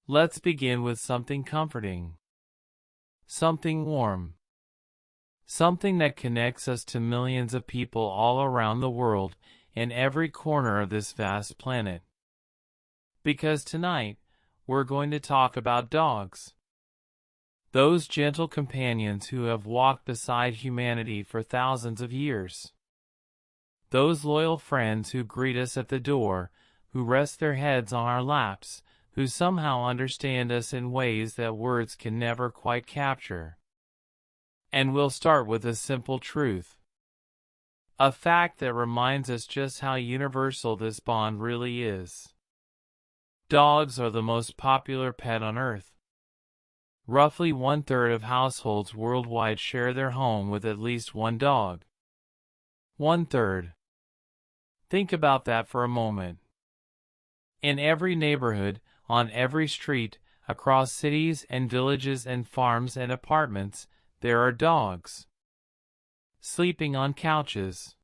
Let's begin with something comforting, something warm, something that connects us to millions of people all around the world in every corner of this vast planet. Because tonight, we're going to talk about dogs. Those gentle companions who have walked beside humanity for thousands of years. Those loyal friends who greet us at the door, who rest their heads on our laps, who somehow understand us in ways that words can never quite capture. And we'll start with a simple truth. A fact that reminds us just how universal this bond really is. Dogs are the most popular pet on Earth. Roughly 1/3 of households worldwide share their home with at least one dog. 1/3. Think about that for a moment. In every neighborhood, on every street, across cities and villages and farms and apartments, there are dogs. Sleeping on couches.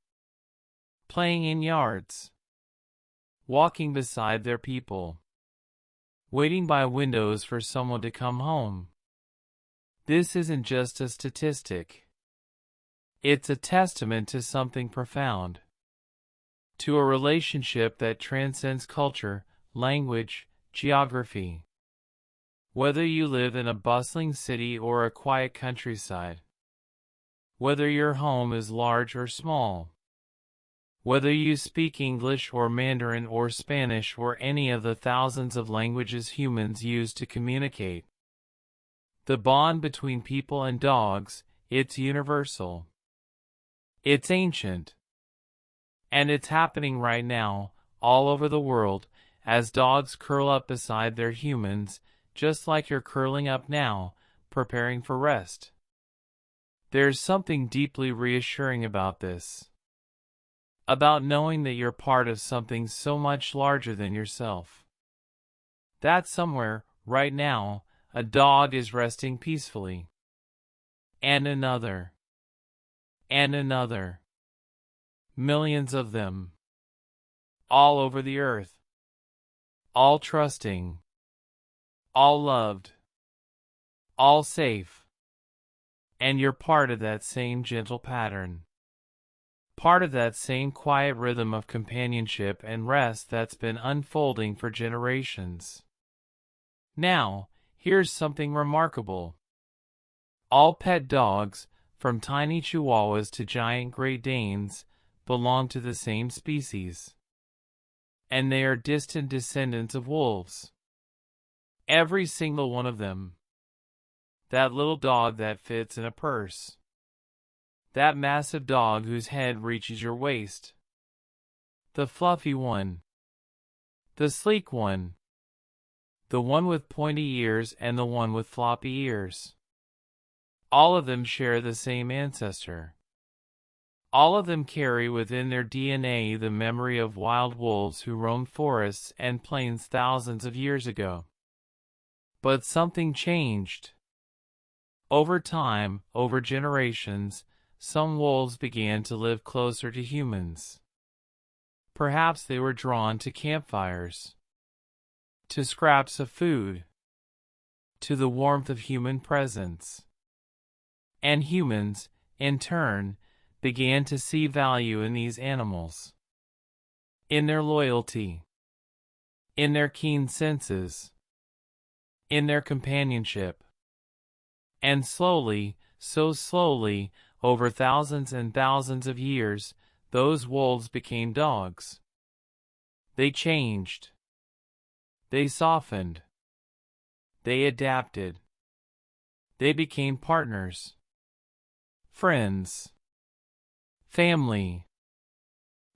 Playing in yards. Walking beside their people. Waiting by windows for someone to come home. This isn't just a statistic. It's a testament to something profound. To a relationship that transcends culture, language, geography. Whether you live in a bustling city or a quiet countryside. Whether your home is large or small. Whether you speak English or Mandarin or Spanish or any of the thousands of languages humans use to communicate. The bond between people and dogs, it's universal. It's ancient. And it's happening right now, all over the world, as dogs curl up beside their humans, just like you're curling up now, preparing for rest. There's something deeply reassuring about this. About knowing that you're part of something so much larger than yourself. That somewhere, right now, a dog is resting peacefully. And another. And another. Millions of them. All over the earth. All trusting. All loved. All safe. And you're part of that same gentle pattern. Part of that same quiet rhythm of companionship and rest that's been unfolding for generations. Now, here's something remarkable. All pet dogs, from tiny Chihuahuas to giant Great Danes, belong to the same species. And they are distant descendants of wolves. Every single one of them. That little dog that fits in a purse. That massive dog whose head reaches your waist. The fluffy one. The sleek one. The one with pointy ears and the one with floppy ears. All of them share the same ancestor. All of them carry within their DNA the memory of wild wolves who roamed forests and plains thousands of years ago. But something changed. Over time, over generations, some wolves began to live closer to humans. Perhaps they were drawn to campfires, to scraps of food, to the warmth of human presence. And humans, in turn, began to see value in these animals. In their loyalty, in their keen senses, in their companionship. And slowly, so slowly, over thousands and thousands of years, those wolves became dogs. They changed. They softened. They adapted. They became partners. Friends. Family.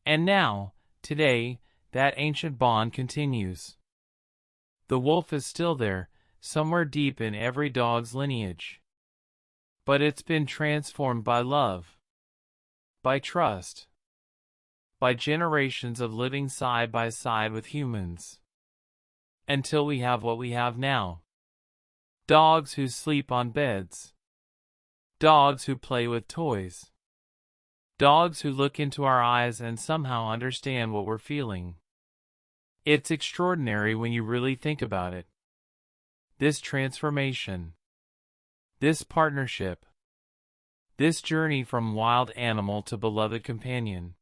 And now, today, that ancient bond continues. The wolf is still there, somewhere deep in every dog's lineage. But it's been transformed by love, by trust, by generations of living side by side with humans. Until we have what we have now. Dogs who sleep on beds. Dogs who play with toys. Dogs who look into our eyes and somehow understand what we're feeling. It's extraordinary when you really think about it. this transformation, this partnership, this journey from wild animal to beloved companion.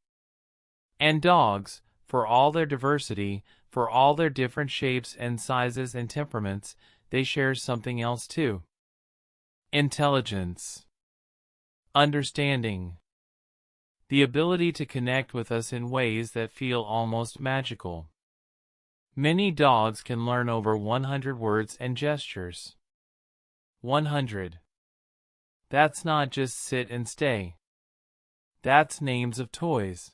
And dogs, for all their diversity, for all their different shapes and sizes and temperaments, they share something else too. Intelligence, understanding, the ability to connect with us in ways that feel almost magical. Many dogs can learn over 100 words and gestures. 100. That's not just sit and stay. That's names of toys,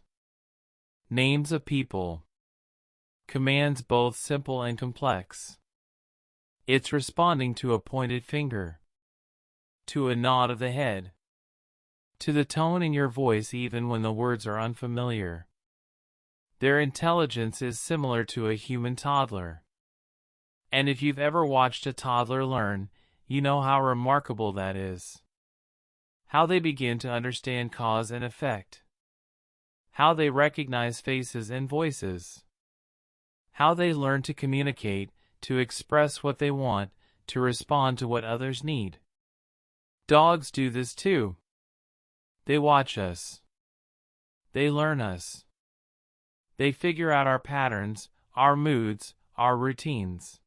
names of people, commands both simple and complex. It's responding to a pointed finger, to a nod of the head, to the tone in your voice even when the words are unfamiliar. Their intelligence is similar to a human toddler. And if you've ever watched a toddler learn, you know how remarkable that is. How they begin to understand cause and effect. How they recognize faces and voices. How they learn to communicate, to express what they want, to respond to what others need. Dogs do this too. They watch us. They learn us. They figure out our patterns, our moods, our routines.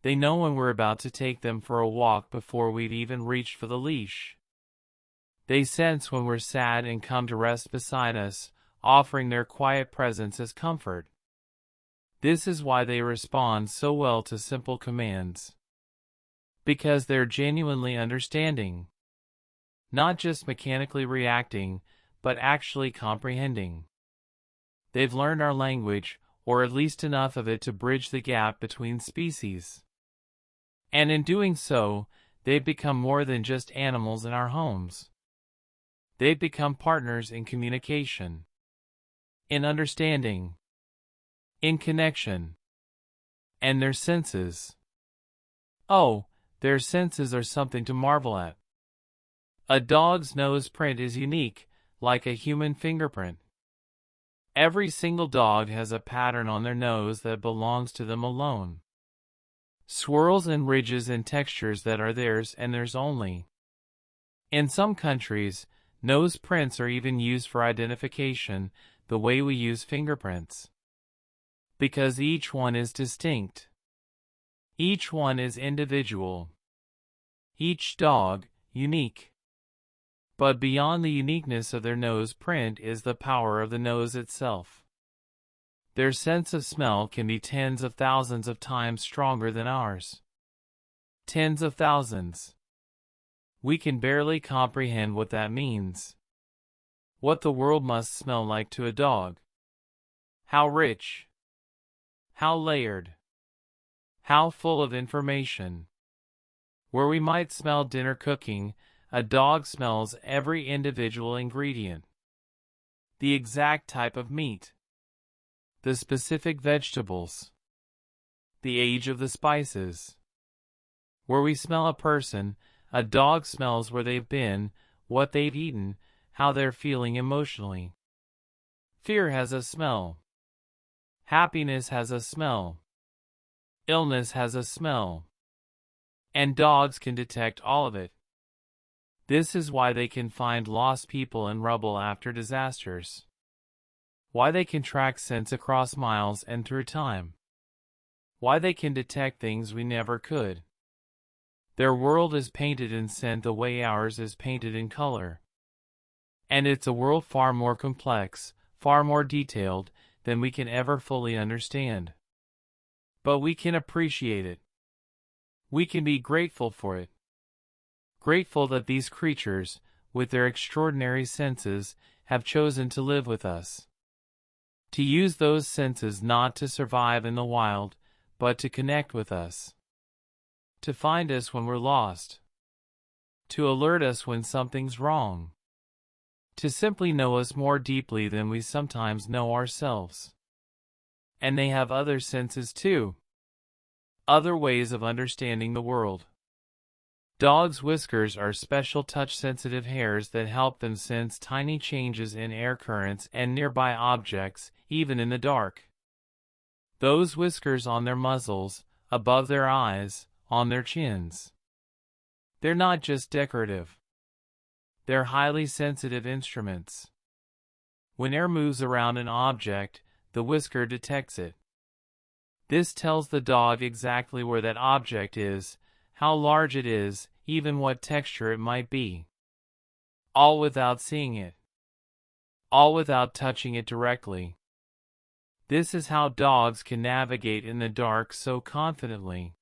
They know when we're about to take them for a walk before we've even reached for the leash. They sense when we're sad and come to rest beside us, offering their quiet presence as comfort. This is why they respond so well to simple commands. Because they're genuinely understanding. Not just mechanically reacting, but actually comprehending. They've learned our language, or at least enough of it to bridge the gap between species. And in doing so, they've become more than just animals in our homes. They've become partners in communication, in understanding, in connection. And their senses. Oh, their senses are something to marvel at. A dog's nose print is unique, like a human fingerprint. Every single dog has a pattern on their nose that belongs to them alone. Swirls and ridges and textures that are theirs and theirs only. In some countries, nose prints are even used for identification, the way we use fingerprints. Because each one is distinct. Each one is individual. Each dog, unique. But beyond the uniqueness of their nose print is the power of the nose itself. Their sense of smell can be tens of thousands of times stronger than ours. Tens of thousands. We can barely comprehend what that means. What the world must smell like to a dog. How rich. How layered. How full of information. Where we might smell dinner cooking, a dog smells every individual ingredient. The exact type of meat. The specific vegetables. The age of the spices. Where we smell a person, a dog smells where they've been, what they've eaten, how they're feeling emotionally. Fear has a smell. Happiness has a smell. Illness has a smell. And dogs can detect all of it. This is why they can find lost people in rubble after disasters. Why they can track scents across miles and through time. Why they can detect things we never could. Their world is painted in scent the way ours is painted in color. And it's a world far more complex, far more detailed, than we can ever fully understand. But we can appreciate it. We can be grateful for it. Grateful that these creatures, with their extraordinary senses, have chosen to live with us. To use those senses not to survive in the wild, but to connect with us. To find us when we're lost. To alert us when something's wrong. To simply know us more deeply than we sometimes know ourselves. And they have other senses too. Other ways of understanding the world. Dogs' whiskers are special touch-sensitive hairs that help them sense tiny changes in air currents and nearby objects, even in the dark. Those whiskers on their muzzles, above their eyes, on their chins. They're not just decorative. They're highly sensitive instruments. When air moves around an object, the whisker detects it. This tells the dog exactly where that object is, how large it is, even what texture it might be. All without seeing it. All without touching it directly. This is how dogs can navigate in the dark so confidently.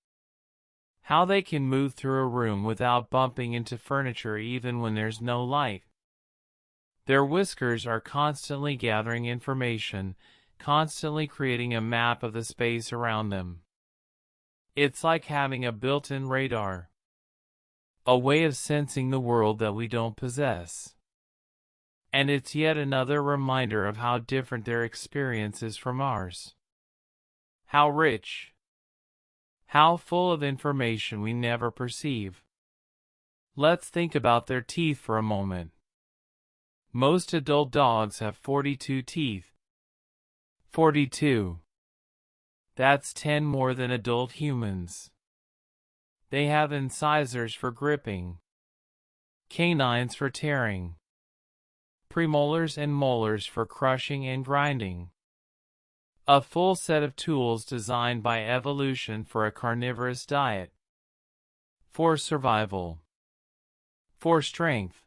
How they can move through a room without bumping into furniture even when there's no light. Their whiskers are constantly gathering information, constantly creating a map of the space around them. It's like having a built-in radar. A way of sensing the world that we don't possess. And it's yet another reminder of how different their experience is from ours. How rich. How full of information we never perceive. Let's think about their teeth for a moment. Most adult dogs have 42 teeth. 42. That's 10 more than adult humans. They have incisors for gripping, canines for tearing, premolars and molars for crushing and grinding. A full set of tools designed by evolution for a carnivorous diet. For survival. For strength.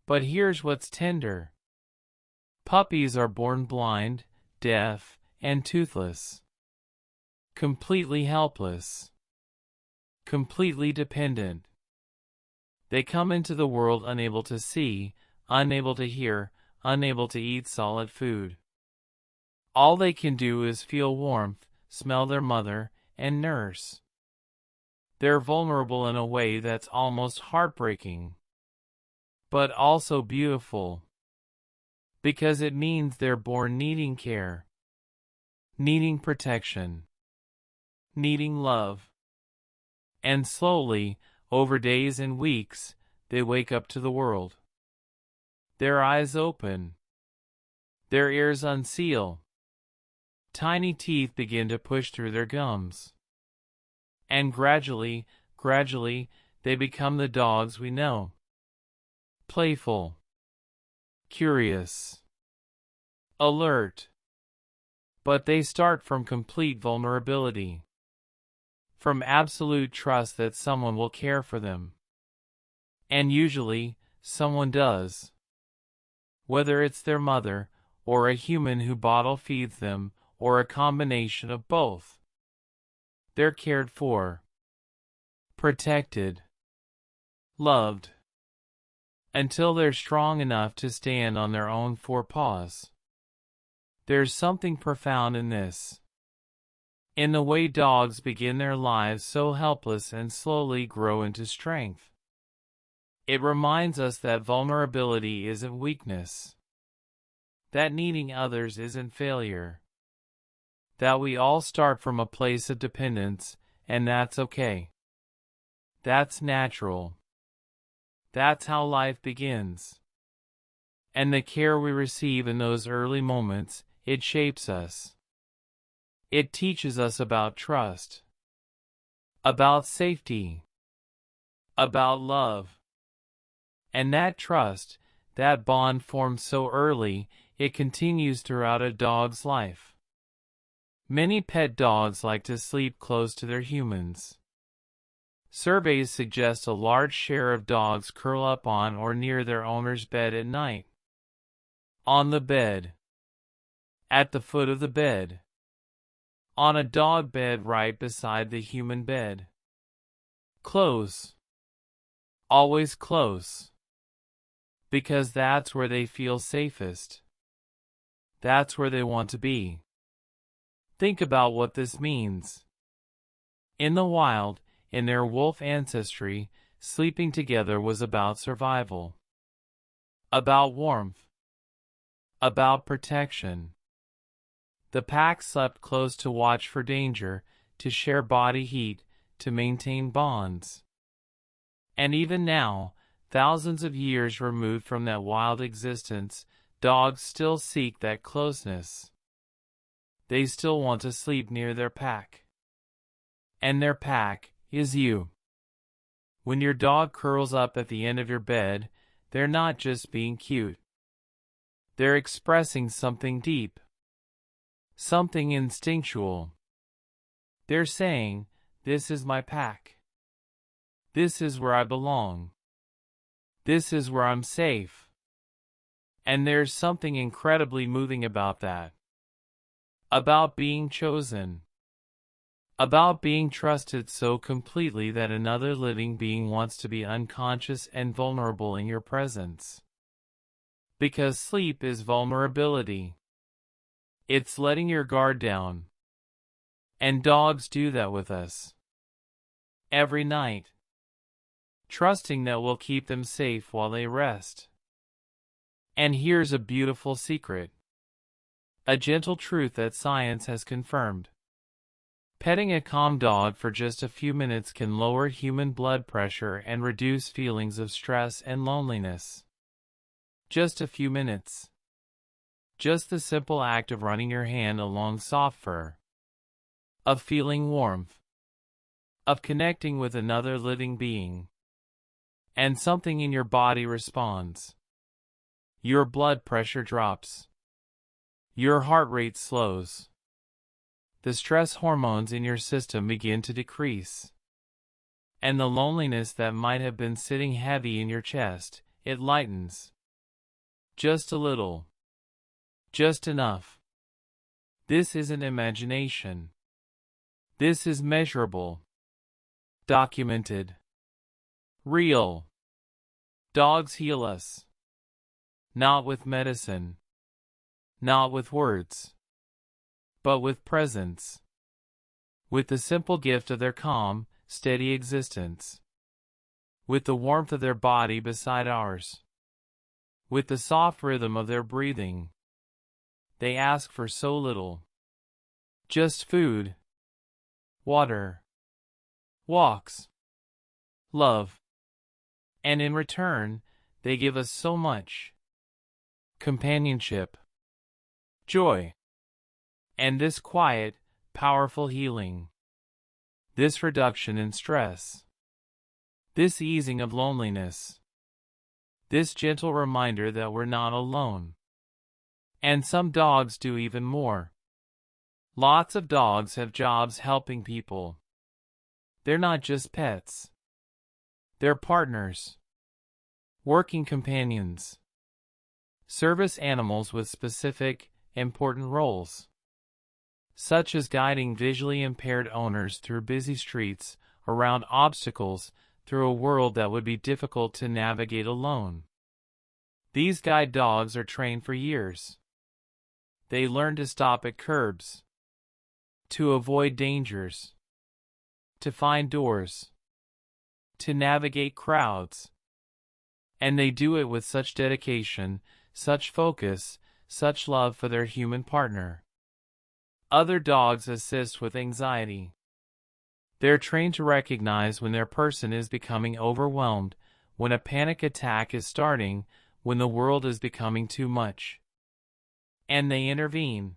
But here's what's tender. Puppies are born blind, deaf, and toothless. Completely helpless. Completely dependent. They come into the world unable to see, unable to hear, unable to eat solid food. All they can do is feel warmth, smell their mother, and nurse. They're vulnerable in a way that's almost heartbreaking. But also beautiful. Because it means they're born needing care. Needing protection. Needing love. And slowly, over days and weeks, they wake up to the world. Their eyes open. Their ears unseal. Tiny teeth begin to push through their gums. And gradually, they become the dogs we know. Playful. Curious. Alert. But they start from complete vulnerability. From absolute trust that someone will care for them. And usually, someone does. Whether it's their mother, or a human who bottle feeds them, or a combination of both. They're cared for. Protected. Loved. Until they're strong enough to stand on their own four paws. There's something profound in this. In the way dogs begin their lives so helpless and slowly grow into strength. It reminds us that vulnerability isn't weakness. That needing others isn't failure. That we all start from a place of dependence, and that's okay. That's natural. That's how life begins. And the care we receive in those early moments, it shapes us. It teaches us about trust. About safety. About love. And that trust, that bond formed so early, it continues throughout a dog's life. Many pet dogs like to sleep close to their humans. Surveys suggest a large share of dogs curl up on or near their owner's bed at night. On the bed. At the foot of the bed. On a dog bed right beside the human bed. Close. Always close. Because that's where they feel safest. That's where they want to be. Think about what this means. In the wild, in their wolf ancestry, sleeping together was about survival. About warmth. About protection. The pack slept close to watch for danger, to share body heat, to maintain bonds. And even now, thousands of years removed from that wild existence, dogs still seek that closeness. They still want to sleep near their pack. And their pack is you. When your dog curls up at the end of your bed, they're not just being cute. They're expressing something deep, something instinctual. They're saying, "This is my pack. This is where I belong. This is where I'm safe." And there's something incredibly moving about that. About being chosen. About being trusted so completely that another living being wants to be unconscious and vulnerable in your presence. Because sleep is vulnerability. It's letting your guard down. And dogs do that with us. Every night. Trusting that we'll keep them safe while they rest. And here's a beautiful secret. A gentle truth that science has confirmed. Petting a calm dog for just a few minutes can lower human blood pressure and reduce feelings of stress and loneliness. Just a few minutes. Just the simple act of running your hand along soft fur. Of feeling warmth. Of connecting with another living being. And something in your body responds. Your blood pressure drops. Your heart rate slows. The stress hormones in your system begin to decrease. And the loneliness that might have been sitting heavy in your chest, it lightens. Just a little. Just enough. This isn't imagination. This is measurable. Documented. Real. Dogs heal us. Not with medicine. Not with words. But with presence. With the simple gift of their calm, steady existence. With the warmth of their body beside ours. With the soft rhythm of their breathing. They ask for so little. Just food. Water. Walks. Love. And in return, they give us so much. Companionship. Joy. And this quiet, powerful healing. This reduction in stress. This easing of loneliness. This gentle reminder that we're not alone. And some dogs do even more. Lots of dogs have jobs helping people. They're not just pets. They're partners. Working companions. Service animals with specific, important roles. Such as guiding visually impaired owners through busy streets, around obstacles, through a world that would be difficult to navigate alone. These guide dogs are trained for years. They learn to stop at curbs, to avoid dangers, to find doors, to navigate crowds. And they do it with such dedication, such focus, such love for their human partner. Other dogs assist with anxiety. They're trained to recognize when their person is becoming overwhelmed, when a panic attack is starting, when the world is becoming too much. And they intervene.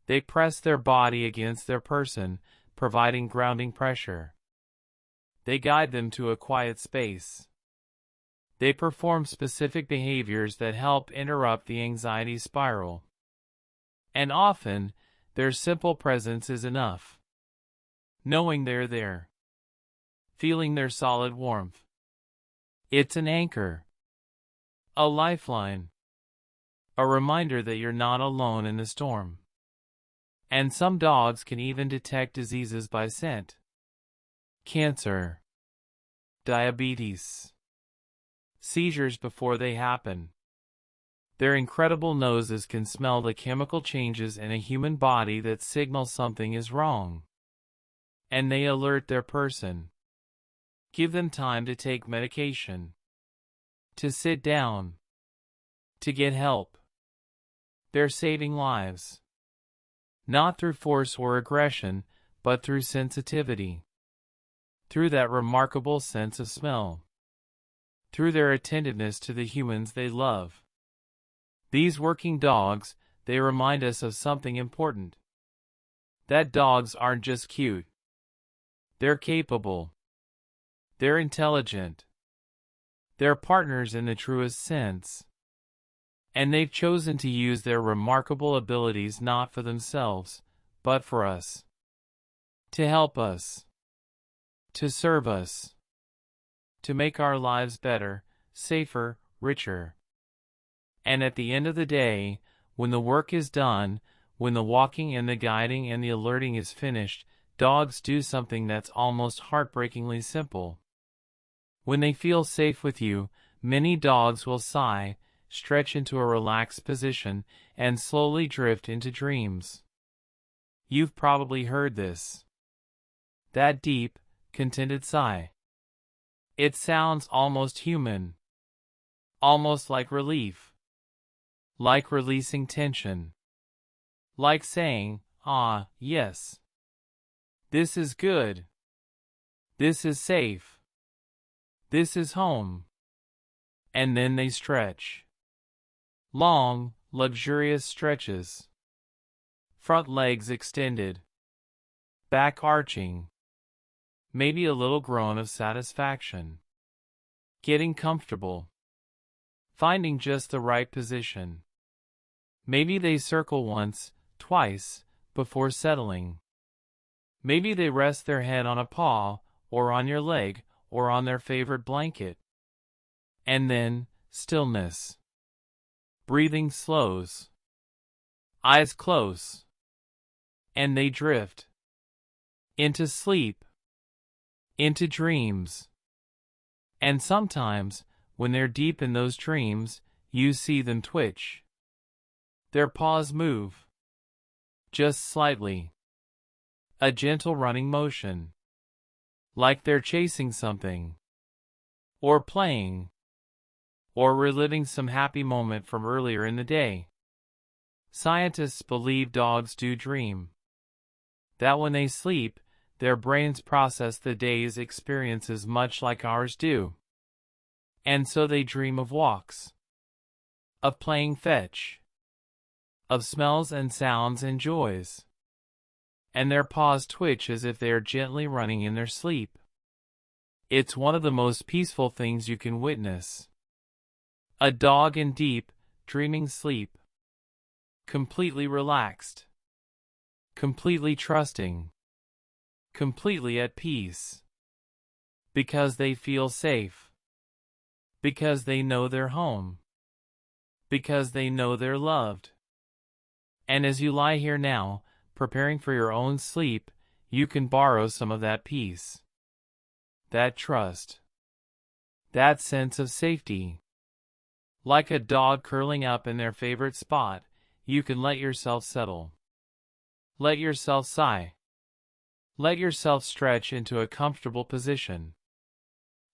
They press their body against their person, providing grounding pressure. They guide them to a quiet space. They perform specific behaviors that help interrupt the anxiety spiral. And often, their simple presence is enough. Knowing they're there. Feeling their solid warmth. It's an anchor. A lifeline. A reminder that you're not alone in the storm. And some dogs can even detect diseases by scent. Cancer. Diabetes. Seizures before they happen. Their incredible noses can smell the chemical changes in a human body that signal something is wrong. And they alert their person. Give them time to take medication. To sit down. To get help. They're saving lives. Not through force or aggression, but through sensitivity. Through that remarkable sense of smell. Through their attentiveness to the humans they love. These working dogs, they remind us of something important. That dogs aren't just cute. They're capable. They're intelligent. They're partners in the truest sense. And they've chosen to use their remarkable abilities not for themselves, but for us. To help us. To serve us. To make our lives better, safer, richer. And at the end of the day, when the work is done, when the walking and the guiding and the alerting is finished, dogs do something that's almost heartbreakingly simple. When they feel safe with you, many dogs will sigh, stretch into a relaxed position, and slowly drift into dreams. You've probably heard this. That deep, contented sigh. It sounds almost human. Almost like relief. Like releasing tension. Like saying, "Ah, yes. This is good. This is safe. This is home." And then they stretch. Long, luxurious stretches. Front legs extended. Back arching. Maybe a little groan of satisfaction. Getting comfortable. Finding just the right position. Maybe they circle once, twice, before settling. Maybe they rest their head on a paw, or on your leg, or on their favorite blanket. And then, stillness. Breathing slows. Eyes close. And they drift. Into sleep. Into dreams. And sometimes, when they're deep in those dreams, you see them twitch. Their paws move. Just slightly. A gentle running motion. Like they're chasing something. Or playing. Or reliving some happy moment from earlier in the day. Scientists believe dogs do dream. That when they sleep, their brains process the day's experiences much like ours do. And so they dream of walks. Of playing fetch. Of smells and sounds and joys. And their paws twitch as if they are gently running in their sleep. It's one of the most peaceful things you can witness. A dog in deep, dreaming sleep. Completely relaxed. Completely trusting. Completely at peace. Because they feel safe. Because they know they're home. Because they know they're loved. And as you lie here now, preparing for your own sleep, you can borrow some of that peace. That trust. That sense of safety. Like a dog curling up in their favorite spot, you can let yourself settle. Let yourself sigh. Let yourself stretch into a comfortable position.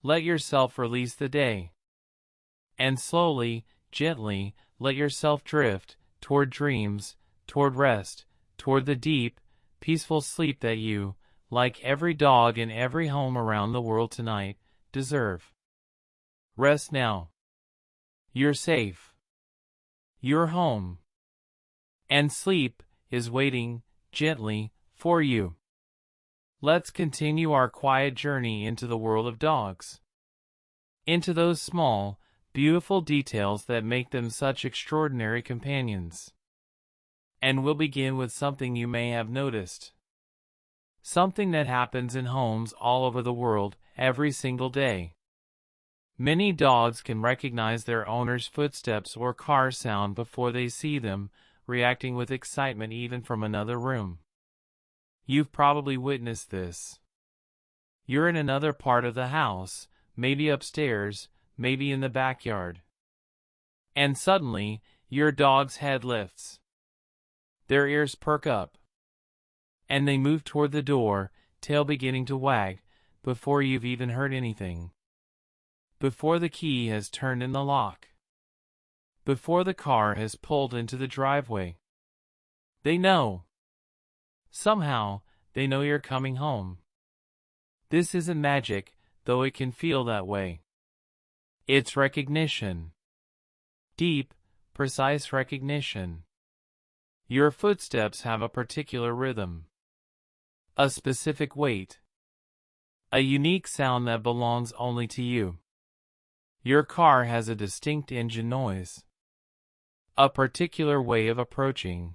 Let yourself release the day. And slowly, gently, let yourself drift toward dreams, toward rest, toward the deep, peaceful sleep that you, like every dog in every home around the world tonight, deserve. Rest now. You're safe. You're home. And sleep is waiting, gently, for you. Let's continue our quiet journey into the world of dogs. Into those small, beautiful details that make them such extraordinary companions. And we'll begin with something you may have noticed. Something that happens in homes all over the world, every single day. Many dogs can recognize their owner's footsteps or car sound before they see them, reacting with excitement even from another room. You've probably witnessed this. You're in another part of the house, maybe upstairs, maybe in the backyard. And suddenly, your dog's head lifts. Their ears perk up. And they move toward the door, tail beginning to wag, before you've even heard anything. Before the key has turned in the lock. Before the car has pulled into the driveway. They know. Somehow, they know you're coming home. This isn't magic, though it can feel that way. It's recognition. Deep, precise recognition. Your footsteps have a particular rhythm. A specific weight. A unique sound that belongs only to you. Your car has a distinct engine noise. A particular way of approaching.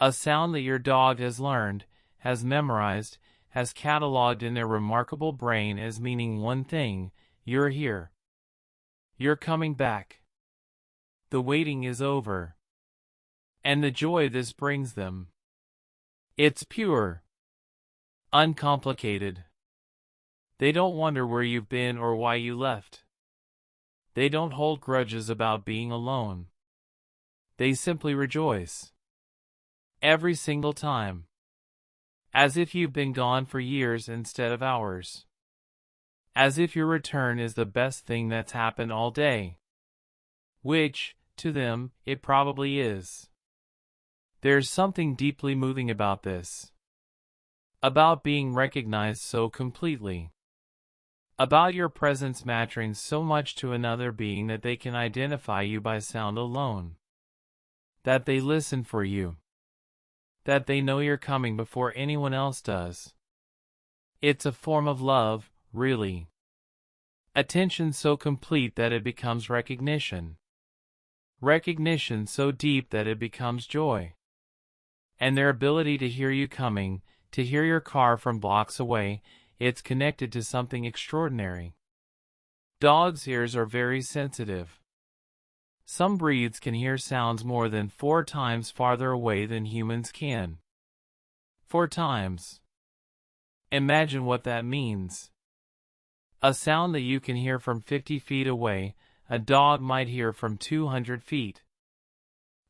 A sound that your dog has learned, has memorized, has cataloged in their remarkable brain as meaning one thing: you're here. You're coming back. The waiting is over. And the joy this brings them. It's pure. Uncomplicated. They don't wonder where you've been or why you left. They don't hold grudges about being alone. They simply rejoice. Every single time. As if you've been gone for years instead of hours. As if your return is the best thing that's happened all day. Which, to them, it probably is. There's something deeply moving about this. About being recognized so completely. About your presence mattering so much to another being that they can identify you by sound alone. That they listen for you. That they know you're coming before anyone else does. It's a form of love, really. Attention so complete that it becomes recognition. Recognition so deep that it becomes joy. And their ability to hear you coming, to hear your car from blocks away, it's connected to something extraordinary. Dogs' ears are very sensitive. Some breeds can hear sounds more than 4 times farther away than humans can. 4 times. Imagine what that means. A sound that you can hear from 50 feet away, a dog might hear from 200 feet.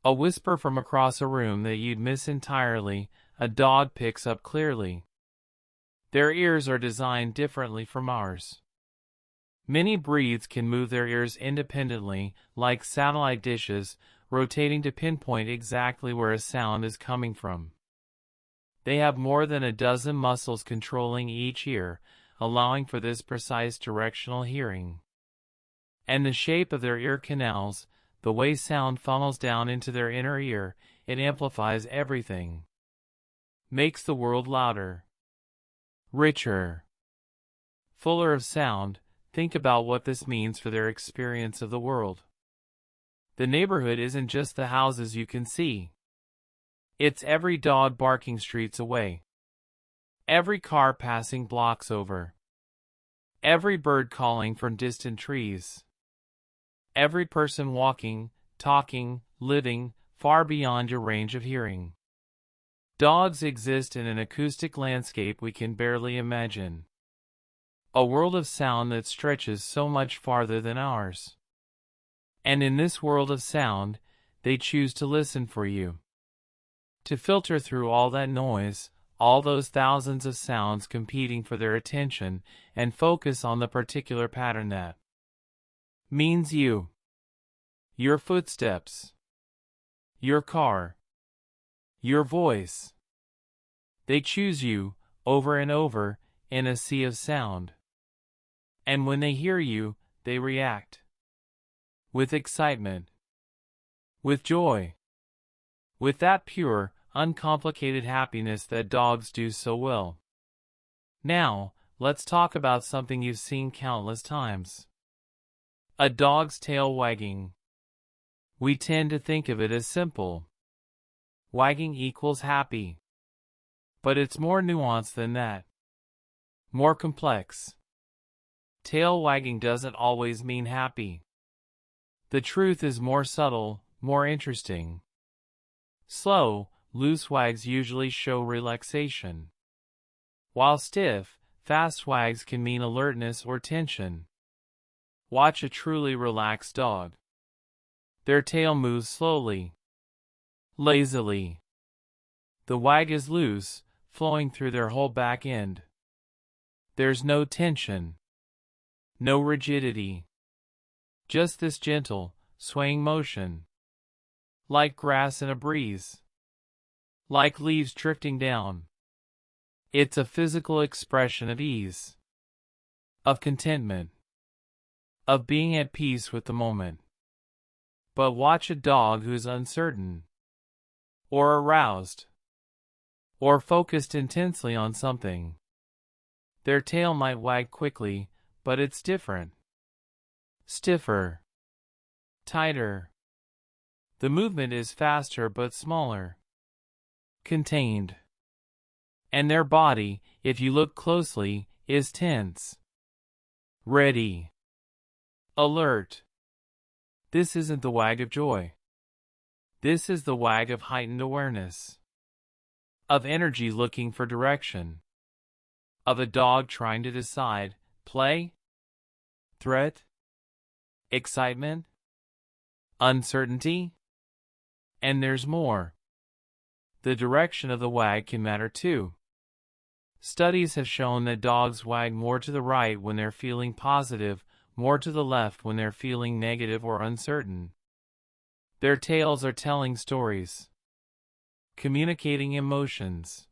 A whisper from across a room that you'd miss entirely, a dog picks up clearly. Their ears are designed differently from ours. Many breeds can move their ears independently, like satellite dishes, rotating to pinpoint exactly where a sound is coming from. They have more than a dozen muscles controlling each ear, allowing for this precise directional hearing. And the shape of their ear canals, the way sound funnels down into their inner ear, it amplifies everything. Makes the world louder. Richer. Fuller of sound. Think about what this means for their experience of the world. The neighborhood isn't just the houses you can see. It's every dog barking streets away. Every car passing blocks over. Every bird calling from distant trees. Every person walking, talking, living, far beyond your range of hearing. Dogs exist in an acoustic landscape we can barely imagine. A world of sound that stretches so much farther than ours. And in this world of sound, they choose to listen for you. To filter through all that noise, all those thousands of sounds competing for their attention, and focus on the particular pattern that means you. Your footsteps. Your car. Your voice. They choose you, over and over, in a sea of sound. And when they hear you, they react. With excitement. With joy. With that pure, uncomplicated happiness that dogs do so well. Now, let's talk about something you've seen countless times. A dog's tail wagging. We tend to think of it as simple. Wagging equals happy. But it's more nuanced than that. More complex. Tail wagging doesn't always mean happy. The truth is more subtle, more interesting. Slow, loose wags usually show relaxation. While stiff, fast wags can mean alertness or tension. Watch a truly relaxed dog. Their tail moves slowly. Lazily. The wag is loose, flowing through their whole back end. There's no tension. No rigidity. Just this gentle, swaying motion. Like grass in a breeze. Like leaves drifting down. It's a physical expression of ease. Of contentment. Of being at peace with the moment. But watch a dog who's uncertain. Or aroused. Or focused intensely on something. Their tail might wag quickly, but it's different. Stiffer. Tighter. The movement is faster but smaller. Contained. And their body, if you look closely, is tense. Ready. Alert. This isn't the wag of joy. This is the wag of heightened awareness. Of energy looking for direction. Of a dog trying to decide, play, threat, excitement, uncertainty. And there's more. The direction of the wag can matter too. Studies have shown that dogs wag more to the right when they're feeling positive, more to the left when they're feeling negative or uncertain. Their tails are telling stories, communicating emotions,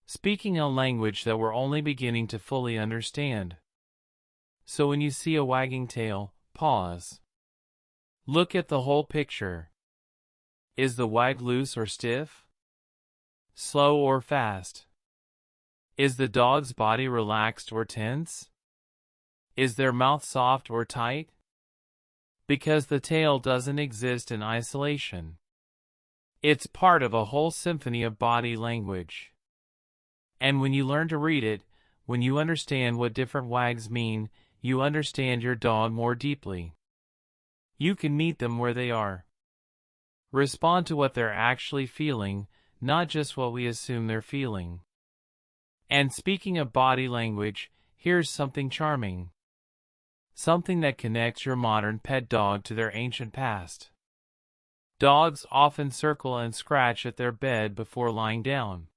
speaking a language that we're only beginning to fully understand. So when you see a wagging tail, pause. Look at the whole picture. Is the wag loose or stiff? Slow or fast? Is the dog's body relaxed or tense? Is their mouth soft or tight? Because the tail doesn't exist in isolation. It's part of a whole symphony of body language. And when you learn to read it, when you understand what different wags mean, you understand your dog more deeply. You can meet them where they are. Respond to what they're actually feeling, not just what we assume they're feeling. And speaking of body language, here's something charming. Something that connects your modern pet dog to their ancient past. Dogs often circle and scratch at their bed before lying down.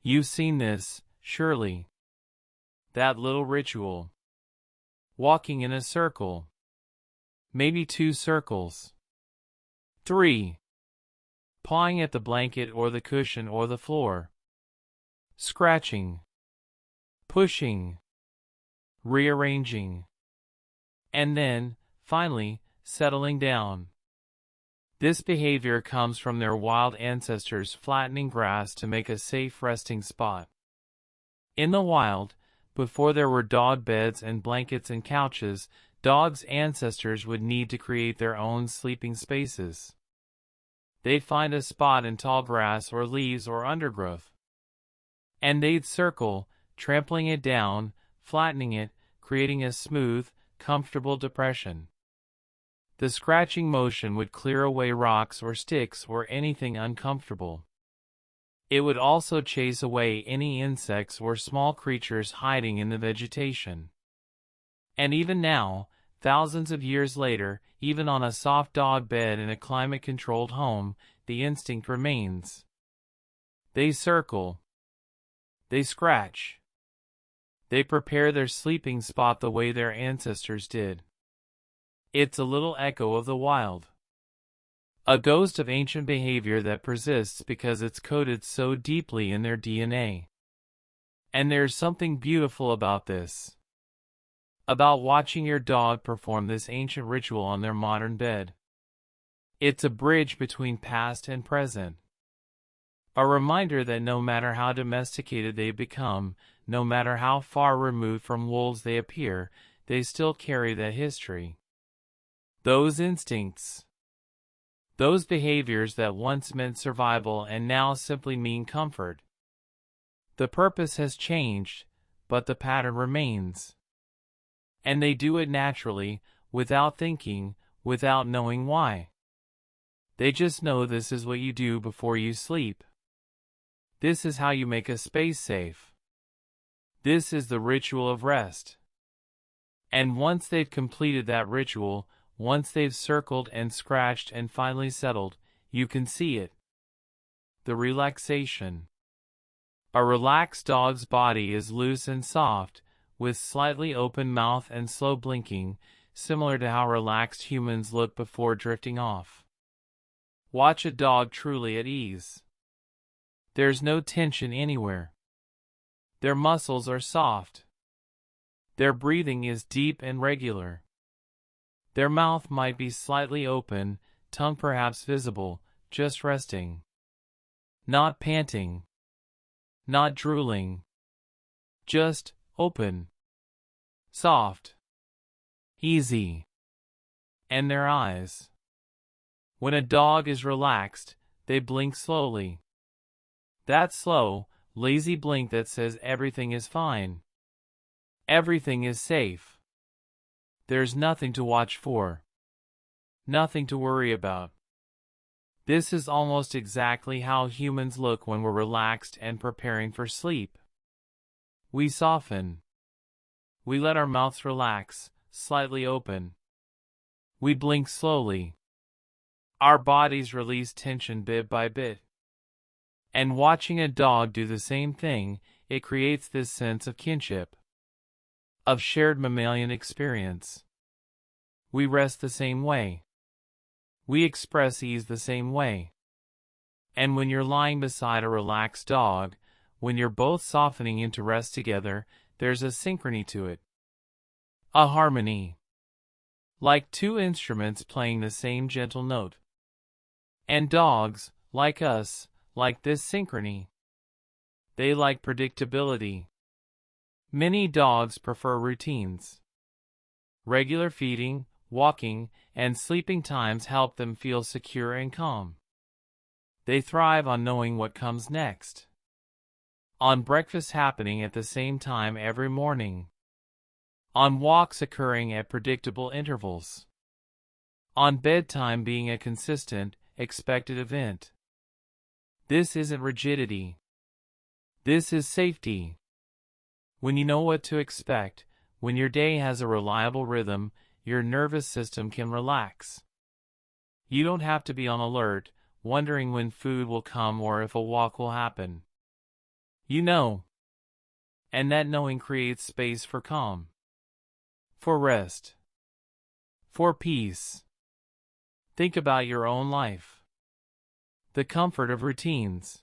You've seen this, surely. That little ritual. Walking in a circle. Maybe 2 circles. 3. Pawing at the blanket or the cushion or the floor. Scratching. Pushing. Rearranging. And then, finally, settling down. This behavior comes from their wild ancestors flattening grass to make a safe resting spot. In the wild, before there were dog beds and blankets and couches, dogs' ancestors would need to create their own sleeping spaces. They'd find a spot in tall grass or leaves or undergrowth. And they'd circle, trampling it down, flattening it, creating a smooth, comfortable depression. The scratching motion would clear away rocks or sticks or anything uncomfortable. It would also chase away any insects or small creatures hiding in the vegetation. And even now, thousands of years later, even on a soft dog bed in a climate-controlled home, the instinct remains. They circle. They scratch. They prepare their sleeping spot the way their ancestors did. It's a little echo of the wild. A ghost of ancient behavior that persists because it's coded so deeply in their DNA. And there's something beautiful about this. About watching your dog perform this ancient ritual on their modern bed. It's a bridge between past and present. A reminder that no matter how domesticated they become, no matter how far removed from wolves they appear, they still carry that history. Those instincts. Those behaviors that once meant survival and now simply mean comfort. The purpose has changed, but the pattern remains. And they do it naturally, without thinking, without knowing why. They just know this is what you do before you sleep. This is how you make a space safe. This is the ritual of rest. And once they've completed that ritual, once they've circled and scratched and finally settled, you can see it. The relaxation. A relaxed dog's body is loose and soft, with slightly open mouth and slow blinking, similar to how relaxed humans look before drifting off. Watch a dog truly at ease. There's no tension anywhere. Their muscles are soft. Their breathing is deep and regular. Their mouth might be slightly open, tongue perhaps visible, just resting. Not panting. Not drooling. Just open, soft, easy. And their eyes. When a dog is relaxed, they blink slowly. That slow, lazy blink that says everything is fine. Everything is safe. There's nothing to watch for. Nothing to worry about. This is almost exactly how humans look when we're relaxed and preparing for sleep. We soften. We let our mouths relax, slightly open. We blink slowly. Our bodies release tension bit by bit. And watching a dog do the same thing, it creates this sense of kinship, of shared mammalian experience. We rest the same way. We express ease the same way. And when you're lying beside a relaxed dog, when you're both softening into rest together, there's a synchrony to it. A harmony. Like two instruments playing the same gentle note. And dogs, like us, like this synchrony. They like predictability. Many dogs prefer routines. Regular feeding, walking, and sleeping times help them feel secure and calm. They thrive on knowing what comes next. On breakfast happening at the same time every morning. On walks occurring at predictable intervals. On bedtime being a consistent, expected event. This isn't rigidity. This is safety. When you know what to expect, when your day has a reliable rhythm, your nervous system can relax. You don't have to be on alert, wondering when food will come or if a walk will happen. You know. And that knowing creates space for calm. For rest. For peace. Think about your own life. The comfort of routines.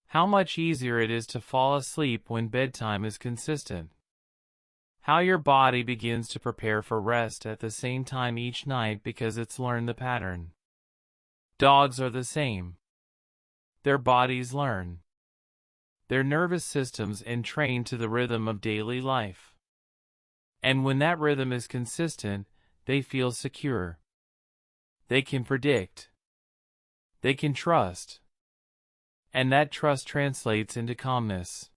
How much easier it is to fall asleep when bedtime is consistent. How your body begins to prepare for rest at the same time each night because it's learned the pattern. Dogs are the same. Their bodies learn. Their nervous systems entrain to the rhythm of daily life. And when that rhythm is consistent, they feel secure. They can predict. They can trust. And that trust translates into calmness.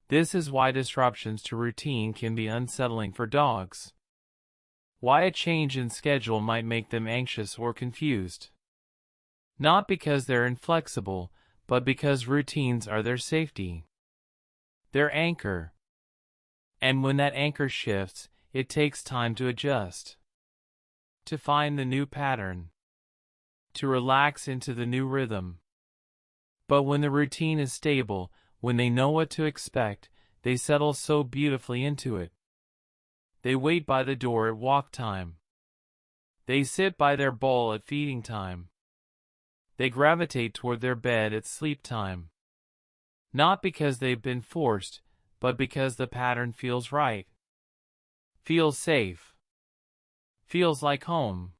This is why disruptions to routine can be unsettling for dogs. Why a change in schedule might make them anxious or confused. Not because they're inflexible, but because routines are their safety. Their anchor. And when that anchor shifts, it takes time to adjust. To find the new pattern. To relax into the new rhythm. But when the routine is stable, when they know what to expect, they settle so beautifully into it. They wait by the door at walk time. They sit by their bowl at feeding time. They gravitate toward their bed at sleep time. Not because they've been forced, but because the pattern feels right. Feels safe. Feels like home.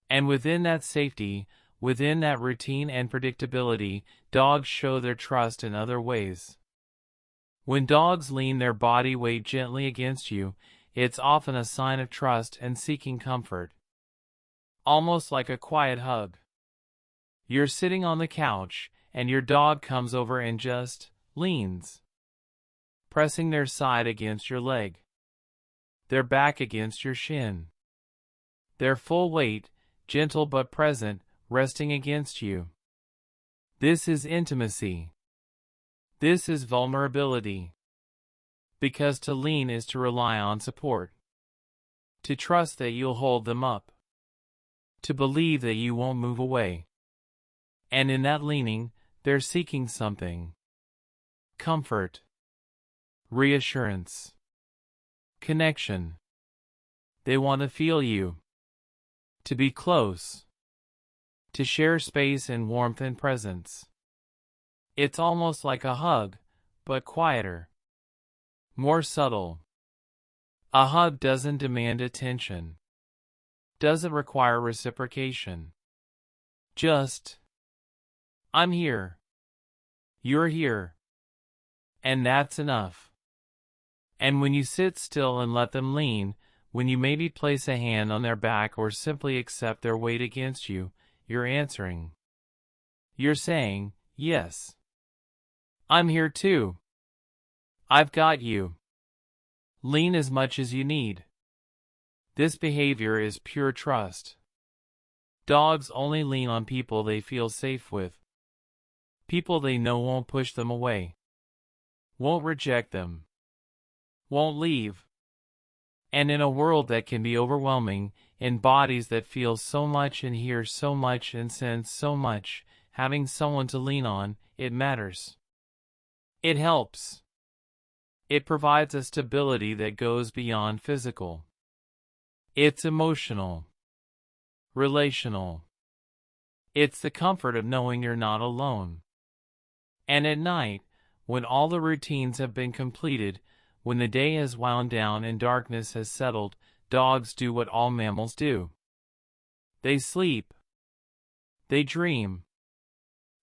And within that safety, within that routine and predictability, dogs show their trust in other ways. When dogs lean their body weight gently against you, it's often a sign of trust and seeking comfort. Almost like a quiet hug. You're sitting on the couch, and your dog comes over and just leans, pressing their side against your leg, their back against your shin. Their full weight, gentle but present, resting against you. This is intimacy. This is vulnerability. Because to lean is to rely on support. To trust that you'll hold them up. To believe that you won't move away. And in that leaning, they're seeking something. Comfort. Reassurance. Connection. They want to feel you. To be close. To share space and warmth and presence. It's almost like a hug, but quieter. More subtle. A hug doesn't demand attention. Doesn't require reciprocation. Just, I'm here. You're here. And that's enough. And when you sit still and let them lean, when you maybe place a hand on their back or simply accept their weight against you, you're answering. You're saying, yes. I'm here too. I've got you. Lean as much as you need. This behavior is pure trust. Dogs only lean on people they feel safe with. People they know won't push them away. Won't reject them. Won't leave. And in a world that can be overwhelming, in bodies that feel so much and hear so much and sense so much, having someone to lean on, it matters. It helps. It provides a stability that goes beyond physical. It's emotional. Relational. It's the comfort of knowing you're not alone. And at night, when all the routines have been completed, when the day has wound down and darkness has settled, dogs do what all mammals do. They sleep. They dream.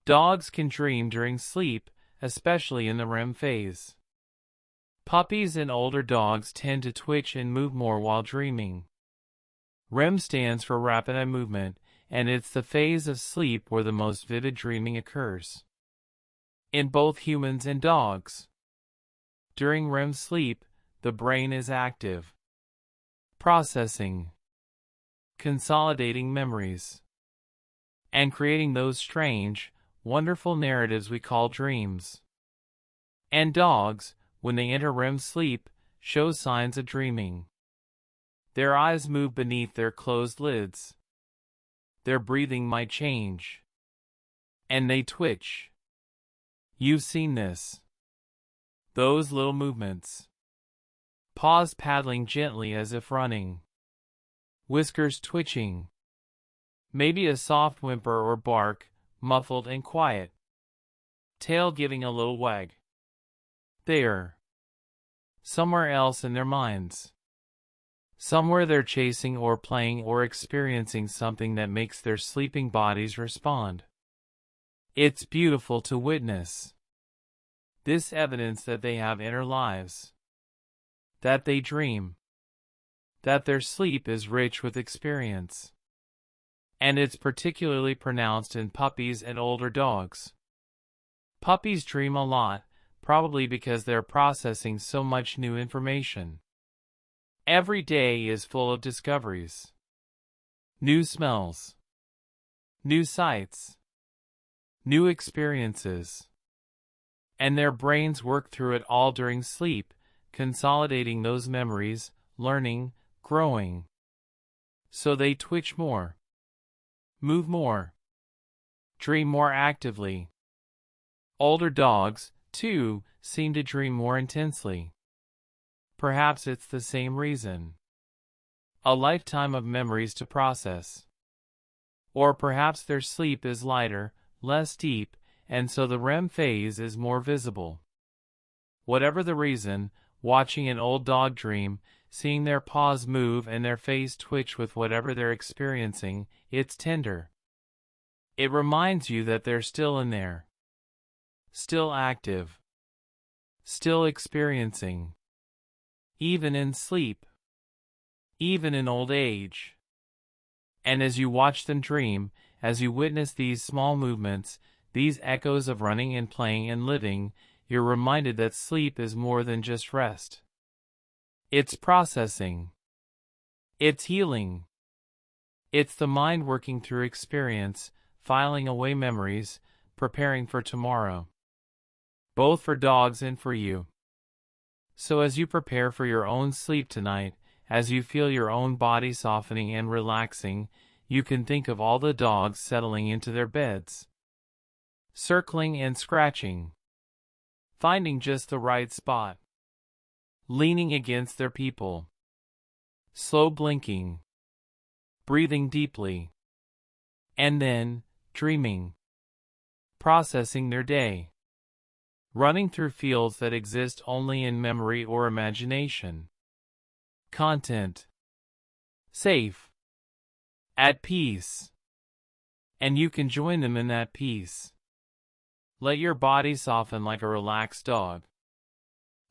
Dogs can dream during sleep, especially in the REM phase. Puppies and older dogs tend to twitch and move more while dreaming. REM stands for rapid eye movement, and it's the phase of sleep where the most vivid dreaming occurs. In both humans and dogs. During REM sleep, the brain is active. Processing. Consolidating memories. And creating those strange, wonderful narratives we call dreams. And dogs, when they enter REM sleep, show signs of dreaming. Their eyes move beneath their closed lids. Their breathing might change. And they twitch. You've seen this. Those little movements. Paws paddling gently as if running. Whiskers twitching. Maybe a soft whimper or bark, muffled and quiet. Tail giving a little wag. There. Somewhere else in their minds. Somewhere they're chasing or playing or experiencing something that makes their sleeping bodies respond. It's beautiful to witness. This evidence that they have inner lives. That they dream. That their sleep is rich with experience. And it's particularly pronounced in puppies and older dogs. Puppies dream a lot, probably because they're processing so much new information. Every day is full of discoveries. New smells. New sights. New experiences. And their brains work through it all during sleep, consolidating those memories, learning, growing. So they twitch more. Move more. Dream more actively. Older dogs, too, seem to dream more intensely. Perhaps it's the same reason. A lifetime of memories to process. Or perhaps their sleep is lighter, less deep, and so the REM phase is more visible. Whatever the reason, watching an old dog dream, seeing their paws move and their face twitch with whatever they're experiencing, it's tender. It reminds you that they're still in there. Still active. Still experiencing. Even in sleep. Even in old age. And as you watch them dream, as you witness these small movements, these echoes of running and playing and living, you're reminded that sleep is more than just rest. It's processing. It's healing. It's the mind working through experience, filing away memories, preparing for tomorrow. Both for dogs and for you. So as you prepare for your own sleep tonight, as you feel your own body softening and relaxing, you can think of all the dogs settling into their beds. Circling and scratching. Finding just the right spot. Leaning against their people. Slow blinking. Breathing deeply. And then, dreaming. Processing their day. Running through fields that exist only in memory or imagination. Content. Safe. At peace. And you can join them in that peace. Let your body soften like a relaxed dog.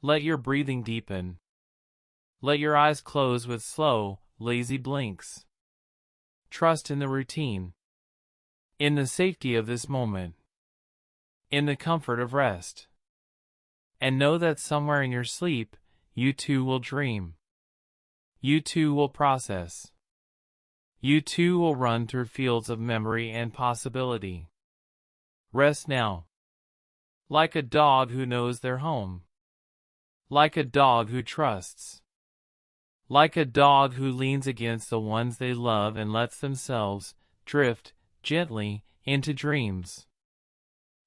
Let your breathing deepen. Let your eyes close with slow, lazy blinks. Trust in the routine. In the safety of this moment. In the comfort of rest. And know that somewhere in your sleep, you too will dream. You too will process. You too will run through fields of memory and possibility. Rest now. Like a dog who knows their home. Like a dog who trusts. Like a dog who leans against the ones they love and lets themselves drift gently into dreams.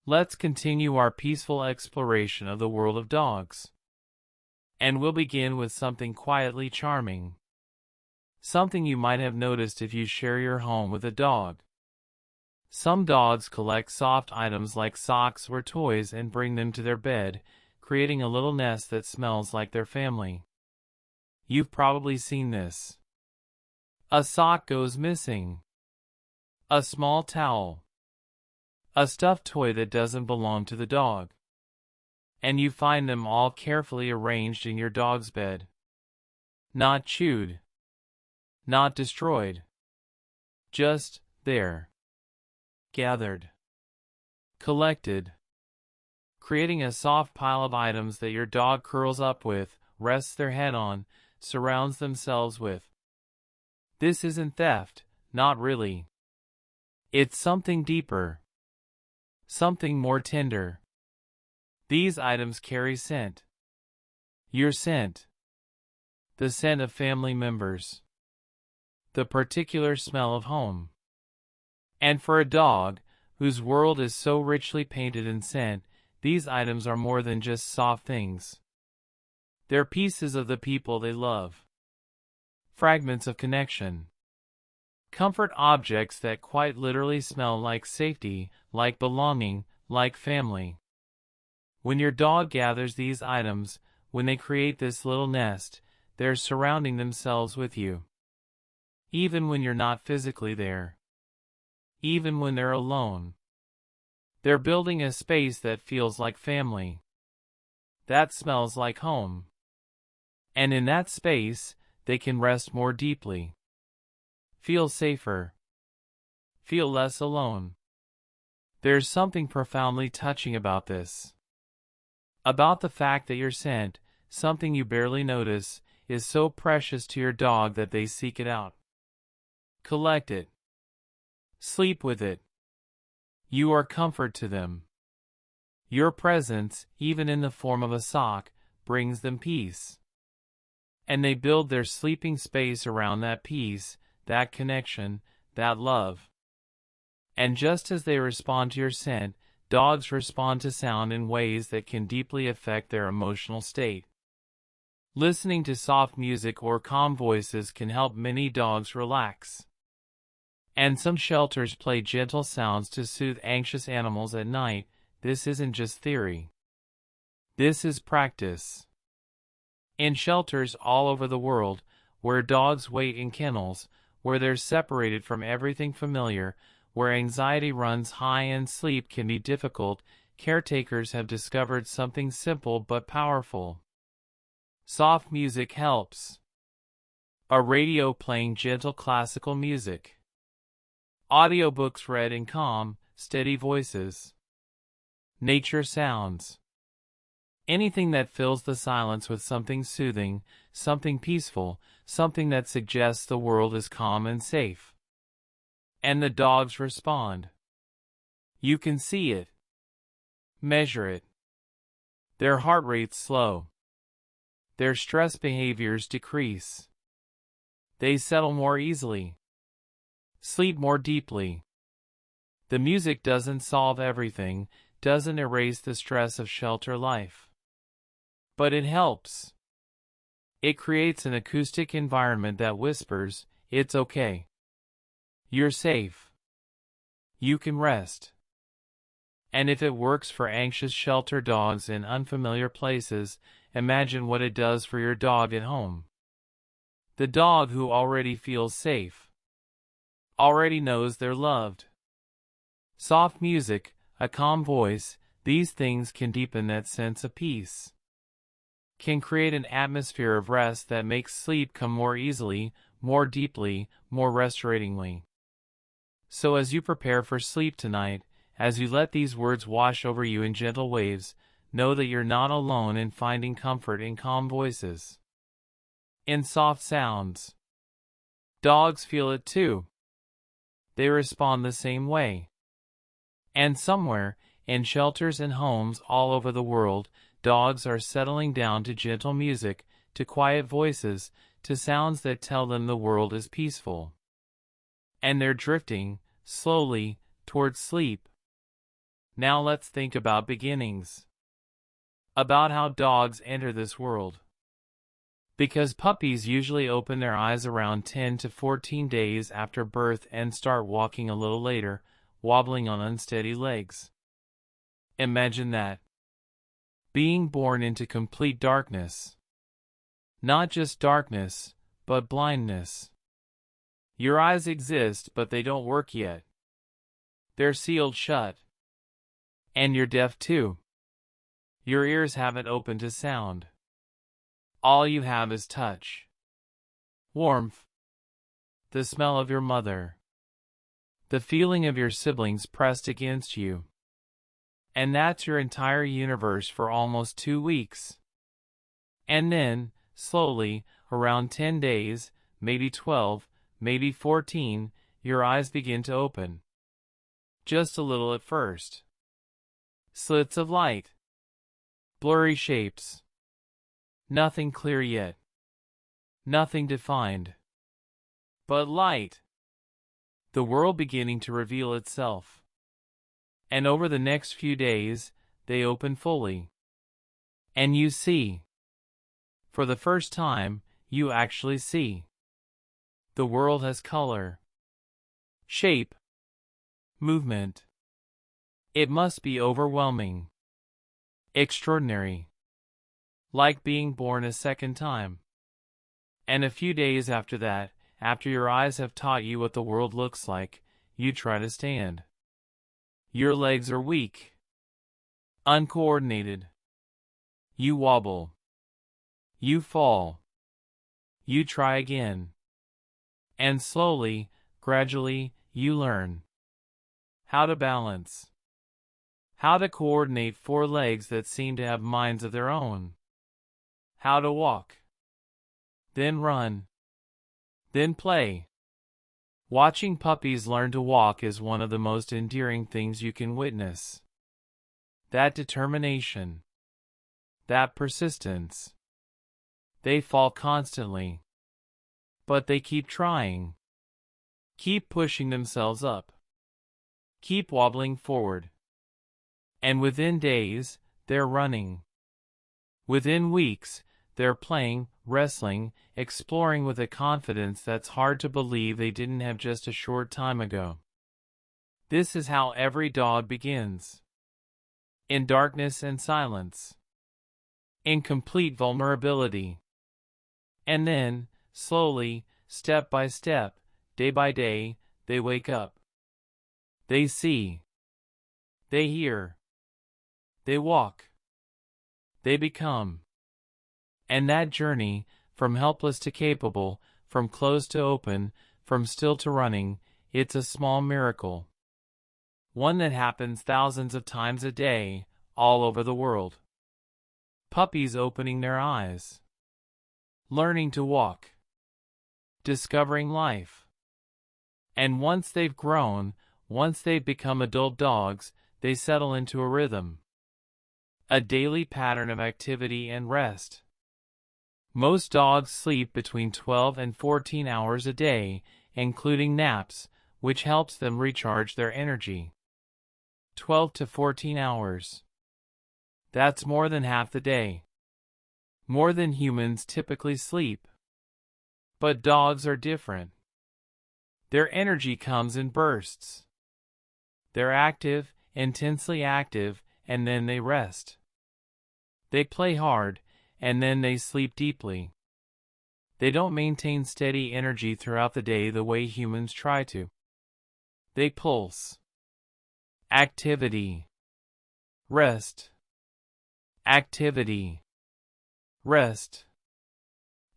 Let's continue our peaceful exploration of the world of dogs. And we'll begin with something quietly charming. Something you might have noticed if you share your home with a dog. Some dogs collect soft items like socks or toys and bring them to their bed, creating a little nest that smells like their family. You've probably seen this. A sock goes missing. A small towel. A stuffed toy that doesn't belong to the dog. And you find them all carefully arranged in your dog's bed. Not chewed. Not destroyed. Just there. Gathered. Collected. Creating a soft pile of items that your dog curls up with, rests their head on, surrounds themselves with. This isn't theft, not really. It's something deeper. Something more tender. These items carry scent. Your scent. The scent of family members. The particular smell of home. And for a dog, whose world is so richly painted in scent, these items are more than just soft things. They're pieces of the people they love. Fragments of connection. Comfort objects that quite literally smell like safety, like belonging, like family. When your dog gathers these items, when they create this little nest, they're surrounding themselves with you. Even when you're not physically there. Even when they're alone. They're building a space that feels like family. That smells like home. And in that space, they can rest more deeply. Feel safer. Feel less alone. There's something profoundly touching about this. About the fact that your scent, something you barely notice, is so precious to your dog that they seek it out. Collect it. Sleep with it. You are comfort to them. Your presence, even in the form of a sock, brings them peace. And they build their sleeping space around that peace, that connection, that love. And just as they respond to your scent, dogs respond to sound in ways that can deeply affect their emotional state. Listening to soft music or calm voices can help many dogs relax. And some shelters play gentle sounds to soothe anxious animals at night. This isn't just theory. This is practice. In shelters all over the world, where dogs wait in kennels, where they're separated from everything familiar, where anxiety runs high and sleep can be difficult, caretakers have discovered something simple but powerful. Soft music helps. A radio playing gentle classical music. Audiobooks read in calm, steady voices. Nature sounds. Anything that fills the silence with something soothing, something peaceful, something that suggests the world is calm and safe. And the dogs respond. You can see it. Measure it. Their heart rates slow. Their stress behaviors decrease. They settle more easily. Sleep more deeply. The music doesn't solve everything, doesn't erase the stress of shelter life. But it helps. It creates an acoustic environment that whispers, it's okay. You're safe. You can rest. And if it works for anxious shelter dogs in unfamiliar places, imagine what it does for your dog at home. The dog who already feels safe. Already knows they're loved. Soft music, a calm voice, these things can deepen that sense of peace. can create an atmosphere of rest that makes sleep come more easily, more deeply, more restoratingly. So as you prepare for sleep tonight, as you let these words wash over you in gentle waves, know that you're not alone in finding comfort in calm voices, in soft sounds. Dogs feel it too. They respond the same way. And somewhere, in shelters and homes all over the world, dogs are settling down to gentle music, to quiet voices, to sounds that tell them the world is peaceful. And they're drifting, slowly, towards sleep. Now let's think about beginnings. About how dogs enter this world. Because puppies usually open their eyes around 10 to 14 days after birth and start walking a little later, wobbling on unsteady legs. Imagine that. Being born into complete darkness. Not just darkness, but blindness. Your eyes exist, but they don't work yet. They're sealed shut. And you're deaf too. Your ears haven't opened to sound. All you have is touch. Warmth. The smell of your mother. The feeling of your siblings pressed against you. And that's your entire universe for almost 2 weeks. And then, slowly, around 10 days, maybe 12, maybe 14, your eyes begin to open. Just a little at first. Slits of light. Blurry shapes. Nothing clear yet. Nothing defined. But light. The world beginning to reveal itself. And over the next few days, they open fully. And you see. For the first time, you actually see. The world has color. Shape. Movement. It must be overwhelming. Extraordinary. Like being born a second time. And a few days after that, after your eyes have taught you what the world looks like, you try to stand. Your legs are weak. Uncoordinated. You wobble. You fall. You try again. And slowly, gradually, you learn how to balance. How to coordinate 4 legs that seem to have minds of their own. How to walk. Then run. Then play. Watching puppies learn to walk is one of the most endearing things you can witness. That determination. That persistence. They fall constantly. But they keep trying. Keep pushing themselves up. Keep wobbling forward. And within days, they're running. Within weeks, they're playing, wrestling, exploring with a confidence that's hard to believe they didn't have just a short time ago. This is how every dog begins. In darkness and silence. In complete vulnerability. And then, slowly, step by step, day by day, they wake up. They see. They hear. They walk. They become. And that journey, from helpless to capable, from closed to open, from still to running, it's a small miracle. One that happens thousands of times a day, all over the world. Puppies opening their eyes. Learning to walk. Discovering life. And once they've grown, once they've become adult dogs, they settle into a rhythm. A daily pattern of activity and rest. Most dogs sleep between 12 and 14 hours a day, including naps, which helps them recharge their energy. 12 to 14 hours. That's more than half the day. More than humans typically sleep. But dogs are different. Their energy comes in bursts. They're active, intensely active, and then they rest. They play hard, and then they sleep deeply. They don't maintain steady energy throughout the day the way humans try to. They pulse. Activity. Rest. Activity. Rest.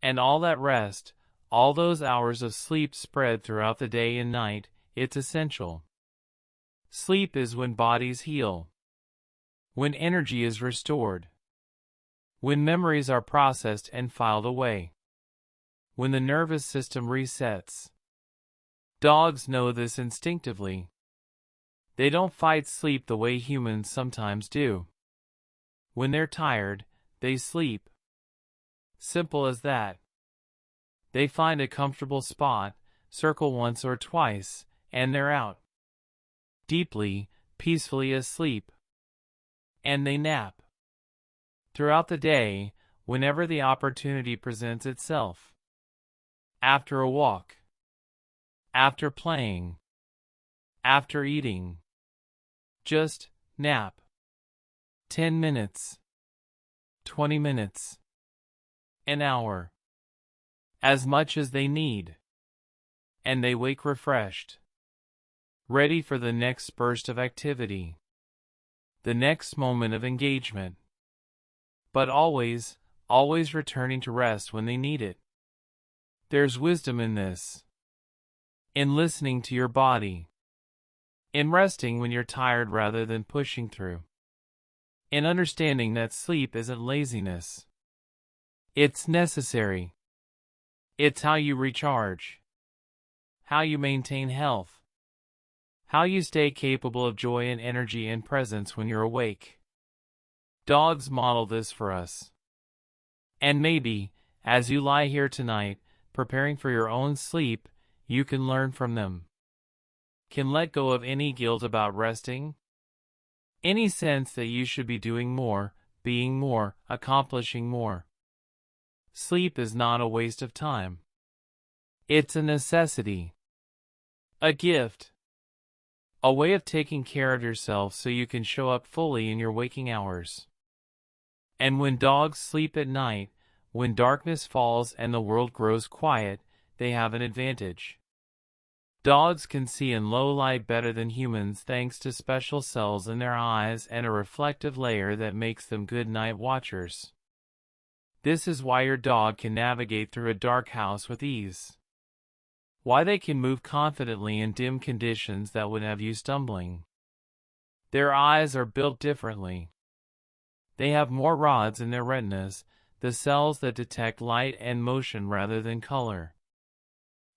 And all that rest, all those hours of sleep spread throughout the day and night, it's essential. Sleep is when bodies heal, when energy is restored, when memories are processed and filed away, when the nervous system resets. Dogs know this instinctively. They don't fight sleep the way humans sometimes do. When they're tired, they sleep. Simple as that. They find a comfortable spot, circle once or twice, and they're out. Deeply, peacefully asleep. And they nap. Throughout the day, whenever the opportunity presents itself. After a walk. After playing. After eating. Just nap. 10 minutes. 20 minutes. An hour. As much as they need. And they wake refreshed. Ready for the next burst of activity. The next moment of engagement. But always, always returning to rest when they need it. There's wisdom in this. In listening to your body. In resting when you're tired rather than pushing through. In understanding that sleep isn't laziness. It's necessary. It's how you recharge. How you maintain health. How you stay capable of joy and energy and presence when you're awake. Dogs model this for us. And maybe, as you lie here tonight, preparing for your own sleep, you can learn from them. Can let go of any guilt about resting. Any sense that you should be doing more, being more, accomplishing more. Sleep is not a waste of time. It's a necessity. A gift. A way of taking care of yourself so you can show up fully in your waking hours. And when dogs sleep at night, when darkness falls and the world grows quiet, they have an advantage. Dogs can see in low light better than humans thanks to special cells in their eyes and a reflective layer that makes them good night watchers. This is why your dog can navigate through a dark house with ease. Why they can move confidently in dim conditions that would have you stumbling. Their eyes are built differently. They have more rods in their retinas, the cells that detect light and motion rather than color.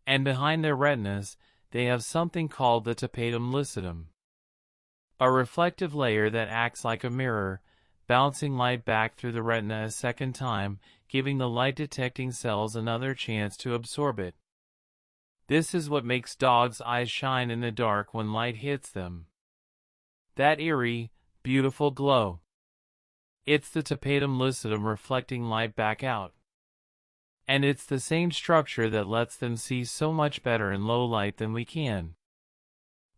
And behind their retinas, they have something called the tapetum lucidum. A reflective layer that acts like a mirror, bouncing light back through the retina a second time, giving the light-detecting cells another chance to absorb it. This is what makes dogs' eyes shine in the dark when light hits them. That eerie, beautiful glow. It's the tapetum lucidum reflecting light back out. And it's the same structure that lets them see so much better in low light than we can.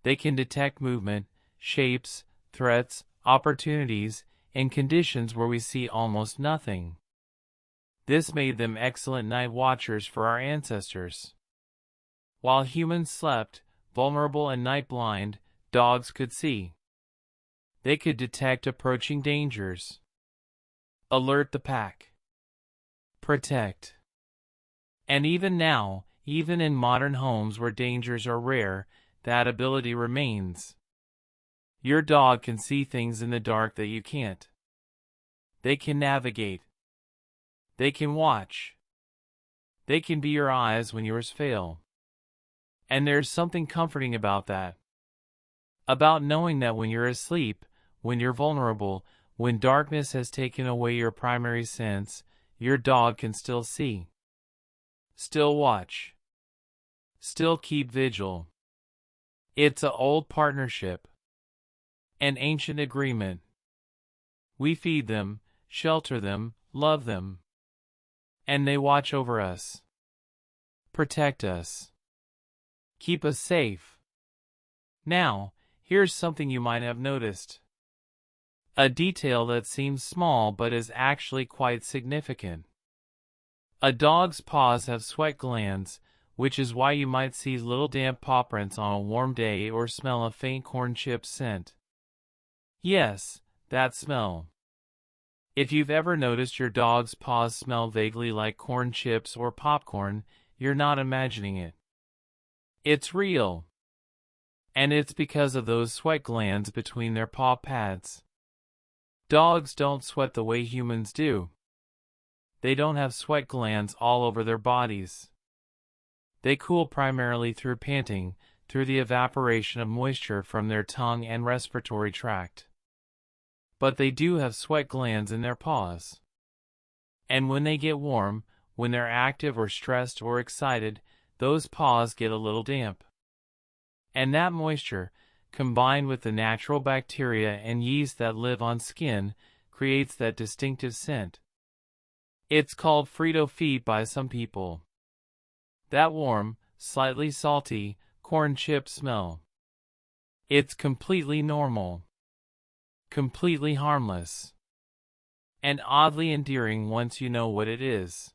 They can detect movement, shapes, threats, opportunities, in conditions where we see almost nothing. This made them excellent night watchers for our ancestors. While humans slept, vulnerable and night blind, dogs could see. They could detect approaching dangers. Alert the pack. Protect. And even now, even in modern homes where dangers are rare, that ability remains. Your dog can see things in the dark that you can't. They can navigate. They can watch. They can be your eyes when yours fail. And there's something comforting about that. About knowing that when you're asleep, when you're vulnerable, when darkness has taken away your primary sense, your dog can still see. Still watch. Still keep vigil. It's an old partnership. An ancient agreement. We feed them, shelter them, love them. And they watch over us. Protect us. Keep us safe. Now, here's something you might have noticed. A detail that seems small but is actually quite significant. A dog's paws have sweat glands, which is why you might see little damp paw prints on a warm day or smell a faint corn chip scent. Yes, that smell. If you've ever noticed your dog's paws smell vaguely like corn chips or popcorn, you're not imagining it. It's real. And it's because of those sweat glands between their paw pads. Dogs don't sweat the way humans do. They don't have sweat glands all over their bodies. They cool primarily through panting, through the evaporation of moisture from their tongue and respiratory tract. But they do have sweat glands in their paws. And when they get warm, when they're active or stressed or excited, those paws get a little damp. And that moisture, combined with the natural bacteria and yeast that live on skin, creates that distinctive scent. It's called Frito feet by some people. That warm, slightly salty, corn chip smell. It's completely normal. Completely harmless. And oddly endearing once you know what it is.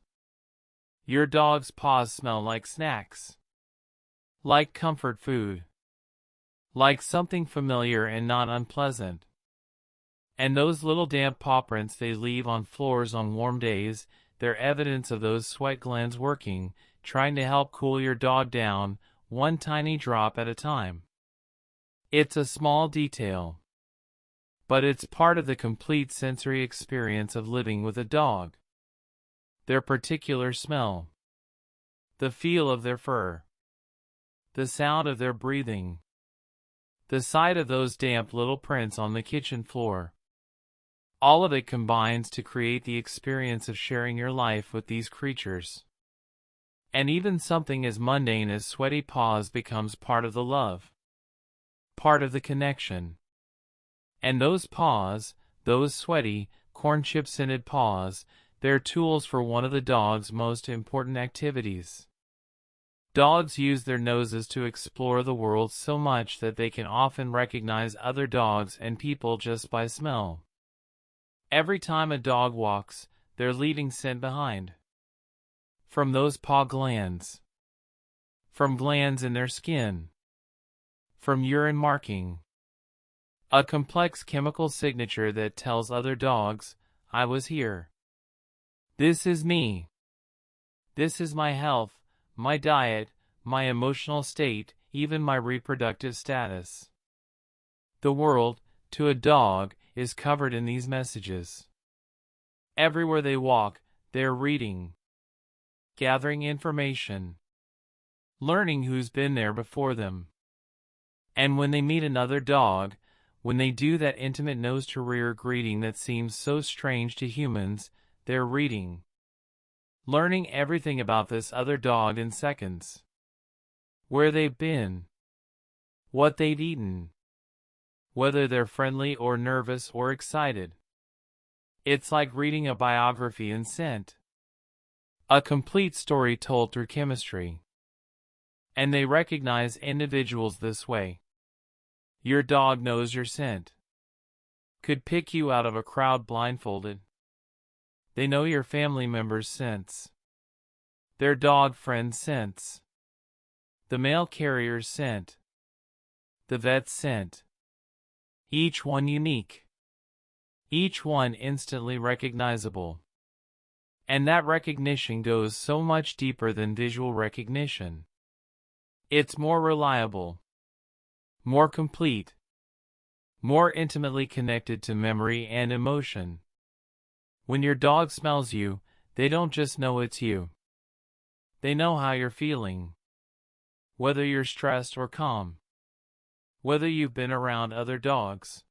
Your dog's paws smell like snacks. Like comfort food. Like something familiar and not unpleasant. And those little damp paw prints they leave on floors on warm days, they're evidence of those sweat glands working, trying to help cool your dog down, one tiny drop at a time. It's a small detail. But it's part of the complete sensory experience of living with a dog. Their particular smell. The feel of their fur. The sound of their breathing. The sight of those damp little prints on the kitchen floor. All of it combines to create the experience of sharing your life with these creatures. And even something as mundane as sweaty paws becomes part of the love. Part of the connection. And those paws, those sweaty, corn chip scented paws, they're tools for one of the dog's most important activities. Dogs use their noses to explore the world so much that they can often recognize other dogs and people just by smell. Every time a dog walks, they're leaving scent behind. From those paw glands. From glands in their skin. From urine marking. A complex chemical signature that tells other dogs, I was here. This is me. This is my health, my diet, my emotional state, even my reproductive status. The world, to a dog, is covered in these messages. Everywhere they walk, they're reading. Gathering information. Learning who's been there before them. And when they meet another dog, when they do that intimate nose-to-rear greeting that seems so strange to humans, they're reading. Learning everything about this other dog in seconds. Where they've been. What they've eaten. Whether they're friendly or nervous or excited. It's like reading a biography in scent. A complete story told through chemistry. And they recognize individuals this way. Your dog knows your scent. Could pick you out of a crowd blindfolded. They know your family members' scents. Their dog friend's scents. The mail carrier's scent. The vet's scent. Each one unique. Each one instantly recognizable. And that recognition goes so much deeper than visual recognition. It's more reliable. More complete. More intimately connected to memory and emotion. When your dog smells you, they don't just know it's you. They know how you're feeling. Whether you're stressed or calm. Whether you've been around other dogs.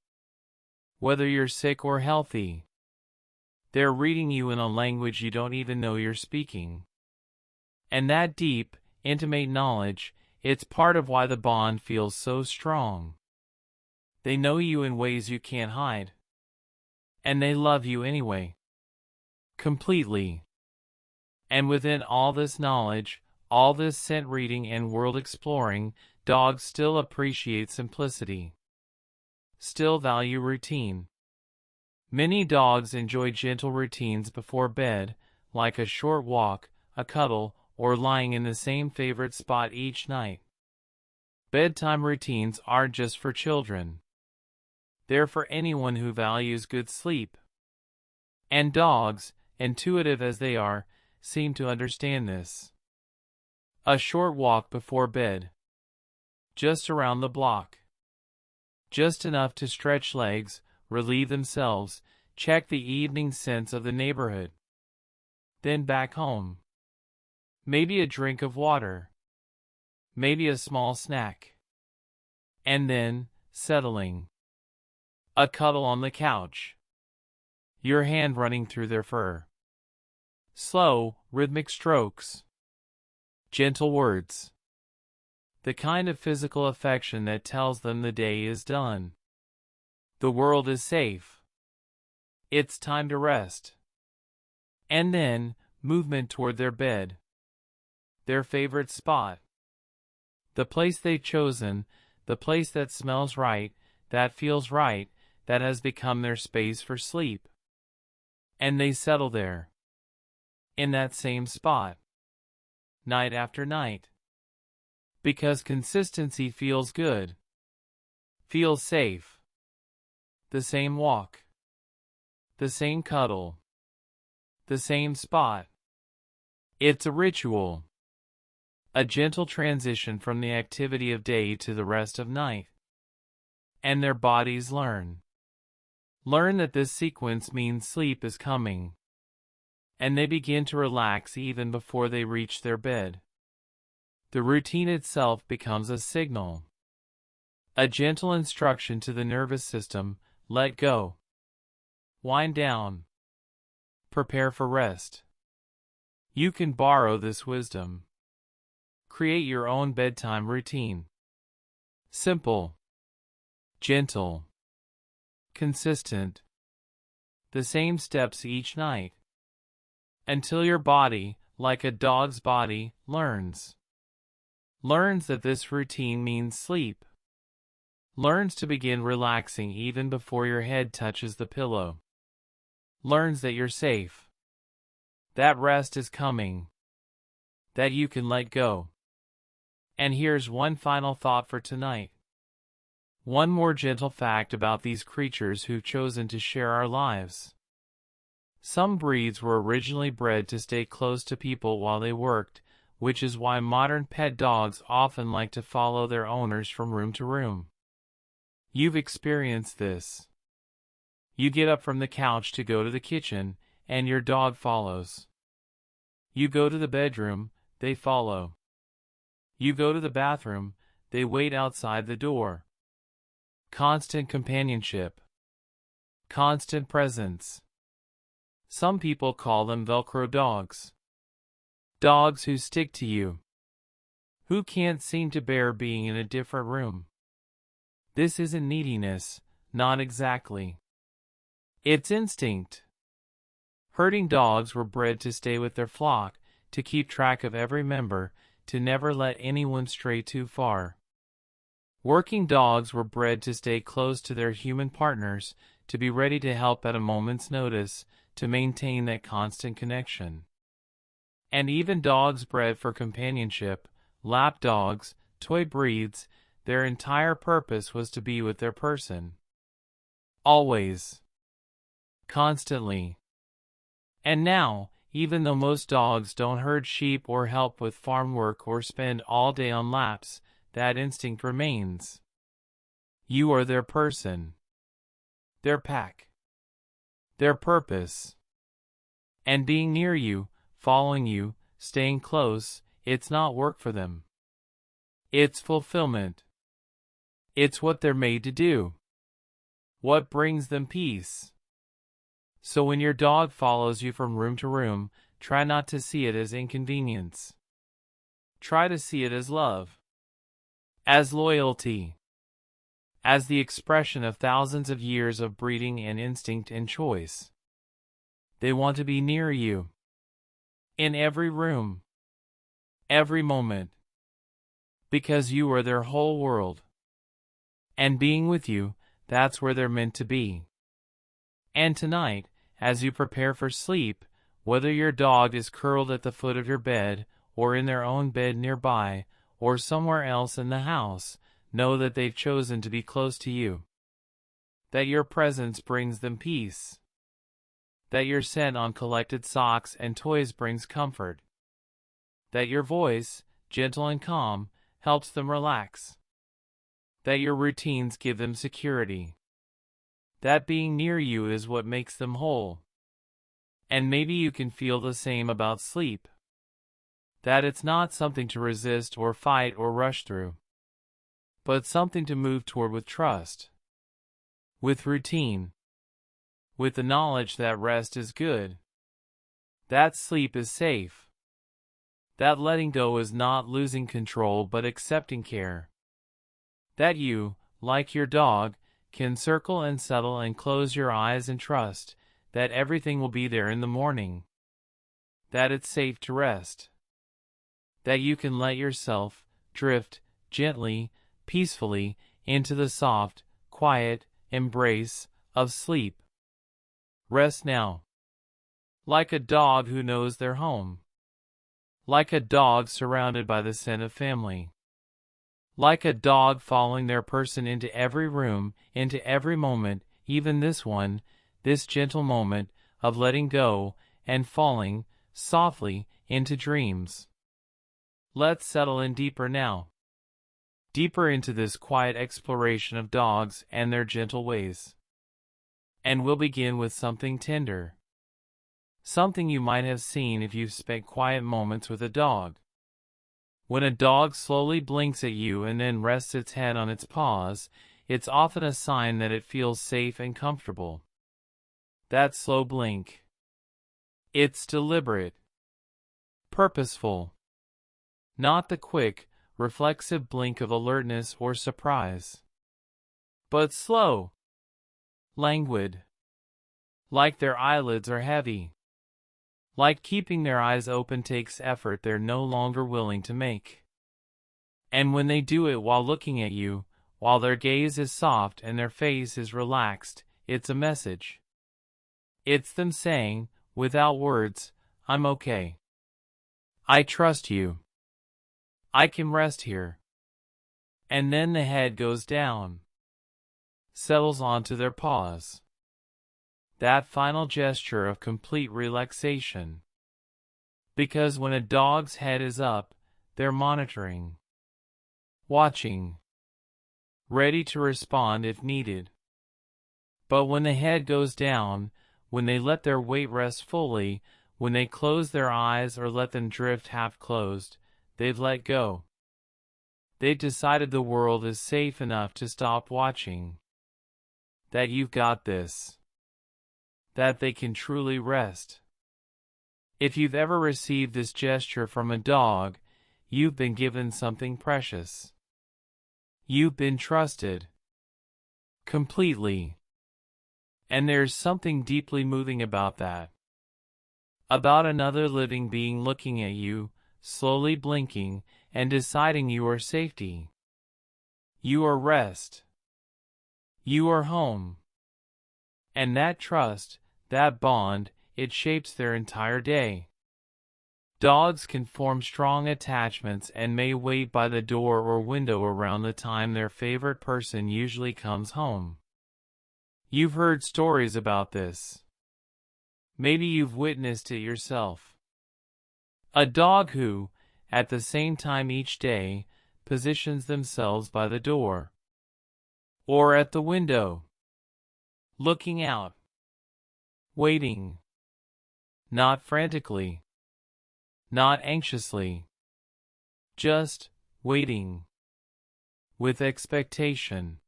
Whether you're sick or healthy. They're reading you in a language you don't even know you're speaking. And that deep, intimate knowledge, it's part of why the bond feels so strong. They know you in ways you can't hide. And they love you anyway. Completely. And within all this knowledge, all this scent reading and world exploring, dogs still appreciate simplicity. Still value routine. Many dogs enjoy gentle routines before bed, like a short walk, a cuddle, or lying in the same favorite spot each night. Bedtime routines aren't just for children. They're for anyone who values good sleep. And dogs, intuitive as they are, seem to understand this. A short walk before bed. Just around the block. Just enough to stretch legs, relieve themselves, check the evening scents of the neighborhood. Then back home. Maybe a drink of water. Maybe a small snack. And then, settling. A cuddle on the couch. Your hand running through their fur. Slow, rhythmic strokes. Gentle words. The kind of physical affection that tells them the day is done. The world is safe. It's time to rest. And then, movement toward their bed. Their favorite spot. The place they've chosen, the place that smells right, that feels right, that has become their space for sleep. And they settle there. In that same spot. Night after night. Because consistency feels good. Feels safe. The same walk. The same cuddle. The same spot. It's a ritual. A gentle transition from the activity of day to the rest of night. And their bodies learn. Learn that this sequence means sleep is coming. And they begin to relax even before they reach their bed. The routine itself becomes a signal. A gentle instruction to the nervous system, let go. Wind down. Prepare for rest. You can borrow this wisdom. Create your own bedtime routine. Simple. Gentle. Consistent. The same steps each night. Until your body, like a dog's body, learns. Learns that this routine means sleep. Learns to begin relaxing even before your head touches the pillow. Learns that you're safe. That rest is coming. That you can let go. And here's one final thought for tonight. One more gentle fact about these creatures who've chosen to share our lives. Some breeds were originally bred to stay close to people while they worked, which is why modern pet dogs often like to follow their owners from room to room. You've experienced this. You get up from the couch to go to the kitchen, and your dog follows. You go to the bedroom, they follow. You go to the bathroom, they wait outside the door. Constant companionship. Constant presence. Some people call them Velcro dogs. Dogs who stick to you. Who can't seem to bear being in a different room. This isn't neediness, not exactly. It's instinct. Herding dogs were bred to stay with their flock, to keep track of every member, to never let anyone stray too far. Working dogs were bred to stay close to their human partners, to be ready to help at a moment's notice, to maintain that constant connection. And even dogs bred for companionship, lap dogs, toy breeds, their entire purpose was to be with their person. Always. Constantly. And now, even though most dogs don't herd sheep or help with farm work or spend all day on laps, that instinct remains. You are their person. Their pack. Their purpose. And being near you, following you, staying close, it's not work for them. It's fulfillment. It's what they're made to do. What brings them peace. So when your dog follows you from room to room, try not to see it as inconvenience. Try to see it as love. As loyalty. As the expression of thousands of years of breeding and instinct and choice. They want to be near you. In every room. Every moment. Because you are their whole world. And being with you, that's where they're meant to be. And tonight, as you prepare for sleep, whether your dog is curled at the foot of your bed, or in their own bed nearby, or somewhere else in the house, know that they've chosen to be close to you. That your presence brings them peace. That your scent on collected socks and toys brings comfort. That your voice, gentle and calm, helps them relax. That your routines give them security. That being near you is what makes them whole. And maybe you can feel the same about sleep. That it's not something to resist or fight or rush through, but something to move toward with trust, with routine, with the knowledge that rest is good, that sleep is safe, that letting go is not losing control but accepting care, that you, like your dog, can circle and settle and close your eyes and trust that everything will be there in the morning, that it's safe to rest, that you can let yourself drift gently, peacefully into the soft, quiet embrace of sleep. Rest now. Like a dog who knows their home. Like a dog surrounded by the scent of family. Like a dog following their person into every room, into every moment, even this one, this gentle moment of letting go and falling softly into dreams. Let's settle in deeper now. Deeper into this quiet exploration of dogs and their gentle ways. And we'll begin with something tender. Something you might have seen if you've spent quiet moments with a dog. When a dog slowly blinks at you and then rests its head on its paws, it's often a sign that it feels safe and comfortable. That slow blink. It's deliberate. Purposeful. Not the quick, reflexive blink of alertness or surprise. But slow. Languid. Like their eyelids are heavy. Like keeping their eyes open takes effort they're no longer willing to make. And when they do it while looking at you, while their gaze is soft and their face is relaxed, it's a message. It's them saying, without words, I'm okay. I trust you. I can rest here. And then the head goes down, settles onto their paws. That final gesture of complete relaxation. Because when a dog's head is up, they're monitoring, watching, ready to respond if needed. But when the head goes down, when they let their weight rest fully, when they close their eyes or let them drift half closed, they've let go. They've decided the world is safe enough to stop watching. That you've got this. That they can truly rest. If you've ever received this gesture from a dog, you've been given something precious. You've been trusted. Completely. And there's something deeply moving about that. About another living being looking at you, slowly blinking, and deciding you are safety. You are rest. You are home. And that trust, that bond, it shapes their entire day. Dogs can form strong attachments and may wait by the door or window around the time their favorite person usually comes home. You've heard stories about this. Maybe you've witnessed it yourself. A dog who, at the same time each day, positions themselves by the door. Or at the window. Looking out. Waiting. Not frantically. Not anxiously. Just waiting. With expectation.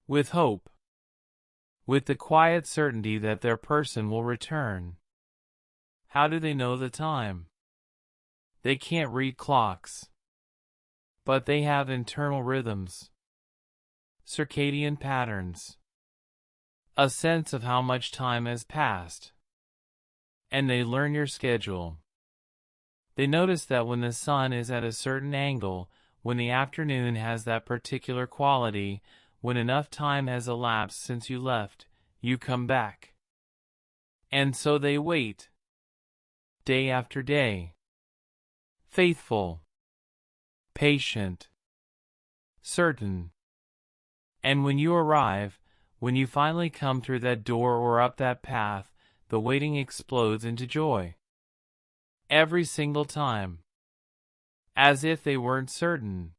With hope. With the quiet certainty that their person will return. How do they know the time? They can't read clocks. But they have internal rhythms. Circadian patterns. A sense of how much time has passed. And they learn your schedule. They notice that when the sun is at a certain angle, when the afternoon has that particular quality, when enough time has elapsed since you left, you come back. And so they wait. Day after day. Faithful. Patient. Certain. And when you arrive, when you finally come through that door or up that path, the waiting explodes into joy. Every single time. As if they weren't certain.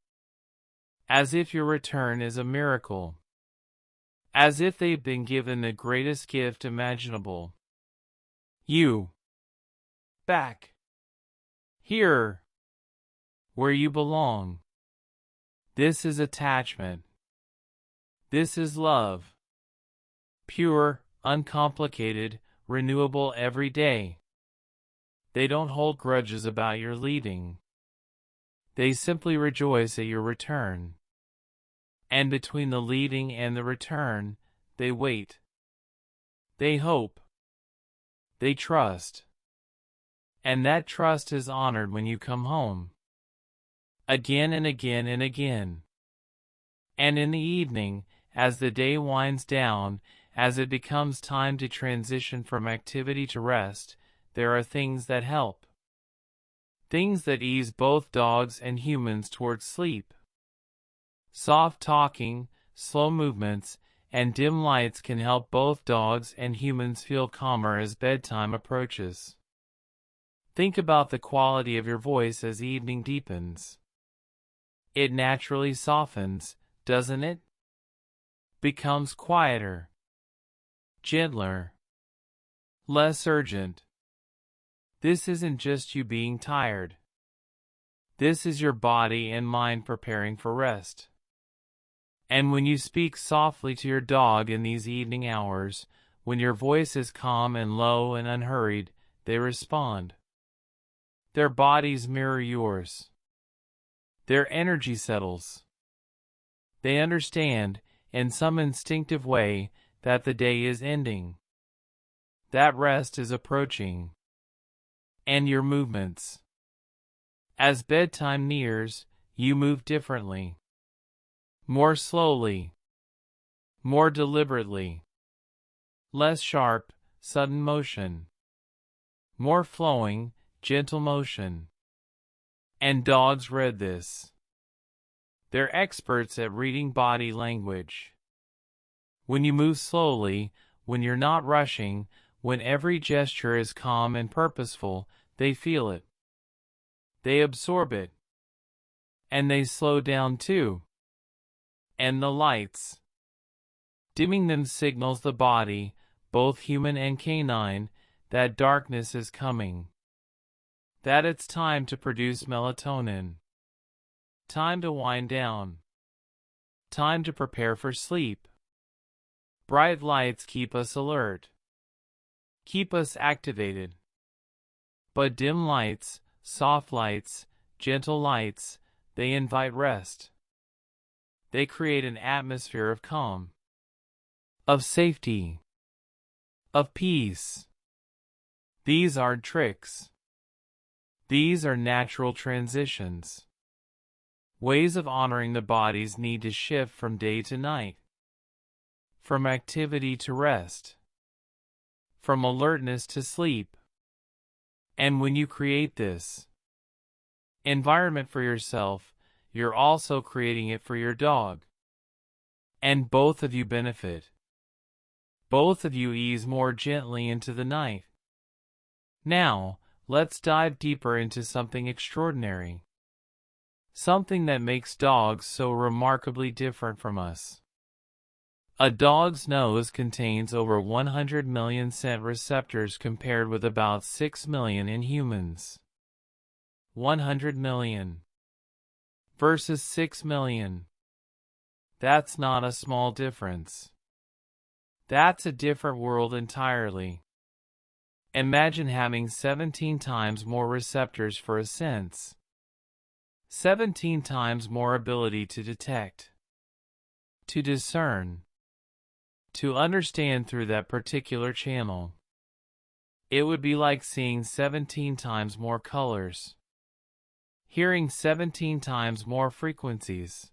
As if your return is a miracle. As if they've been given the greatest gift imaginable. You. Back. Here. Where you belong. This is attachment. This is love. Pure, uncomplicated, renewable every day. They don't hold grudges about your leaving. They simply rejoice at your return. And between the leaving and the return, they wait. They hope. They trust. And that trust is honored when you come home. Again and again and again. And in the evening, as the day winds down, as it becomes time to transition from activity to rest, there are things that help. Things that ease both dogs and humans towards sleep. Soft talking, slow movements, and dim lights can help both dogs and humans feel calmer as bedtime approaches. Think about the quality of your voice as evening deepens. It naturally softens, doesn't it? Becomes quieter, gentler, less urgent. This isn't just you being tired. This is your body and mind preparing for rest. And when you speak softly to your dog in these evening hours, when your voice is calm and low and unhurried, they respond. Their bodies mirror yours. Their energy settles. They understand, in some instinctive way, that the day is ending. That rest is approaching. And your movements. As bedtime nears, you move differently. More slowly. More deliberately. Less sharp, sudden motion. More flowing, gentle motion. And dogs read this. They're experts at reading body language. When you move slowly, when you're not rushing, when every gesture is calm and purposeful, they feel it. They absorb it. And they slow down too. And the lights. Dimming them signals the body, both human and canine, that darkness is coming. That it's time to produce melatonin. Time to wind down. Time to prepare for sleep. Bright lights keep us alert. Keep us activated. But dim lights, soft lights, gentle lights, they invite rest. They create an atmosphere of calm. Of safety. Of peace. These aren't tricks. These are natural transitions. Ways of honoring the body's need to shift from day to night. From activity to rest. From alertness to sleep. And when you create this environment for yourself, you're also creating it for your dog. And both of you benefit. Both of you ease more gently into the night. Now, let's dive deeper into something extraordinary. Something that makes dogs so remarkably different from us. A dog's nose contains over 100 million scent receptors compared with about 6 million in humans. 100 million versus 6 million. That's not a small difference. That's a different world entirely. Imagine having 17 times more receptors for a sense. 17 times more ability to detect, to discern, to understand through that particular channel. It would be like seeing 17 times more colors, hearing 17 times more frequencies.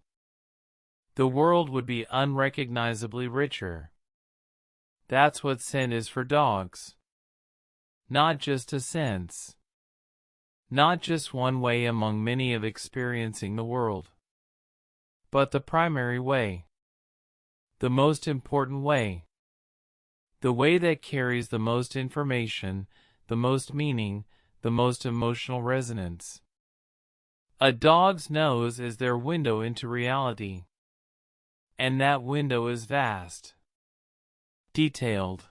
The world would be unrecognizably richer. That's what scent is for dogs. Not just a sense. Not just one way among many of experiencing the world. But the primary way. The most important way. the way that carries the most information, the most meaning, the most emotional resonance. A dog's nose is their window into reality. And that window is vast, detailed,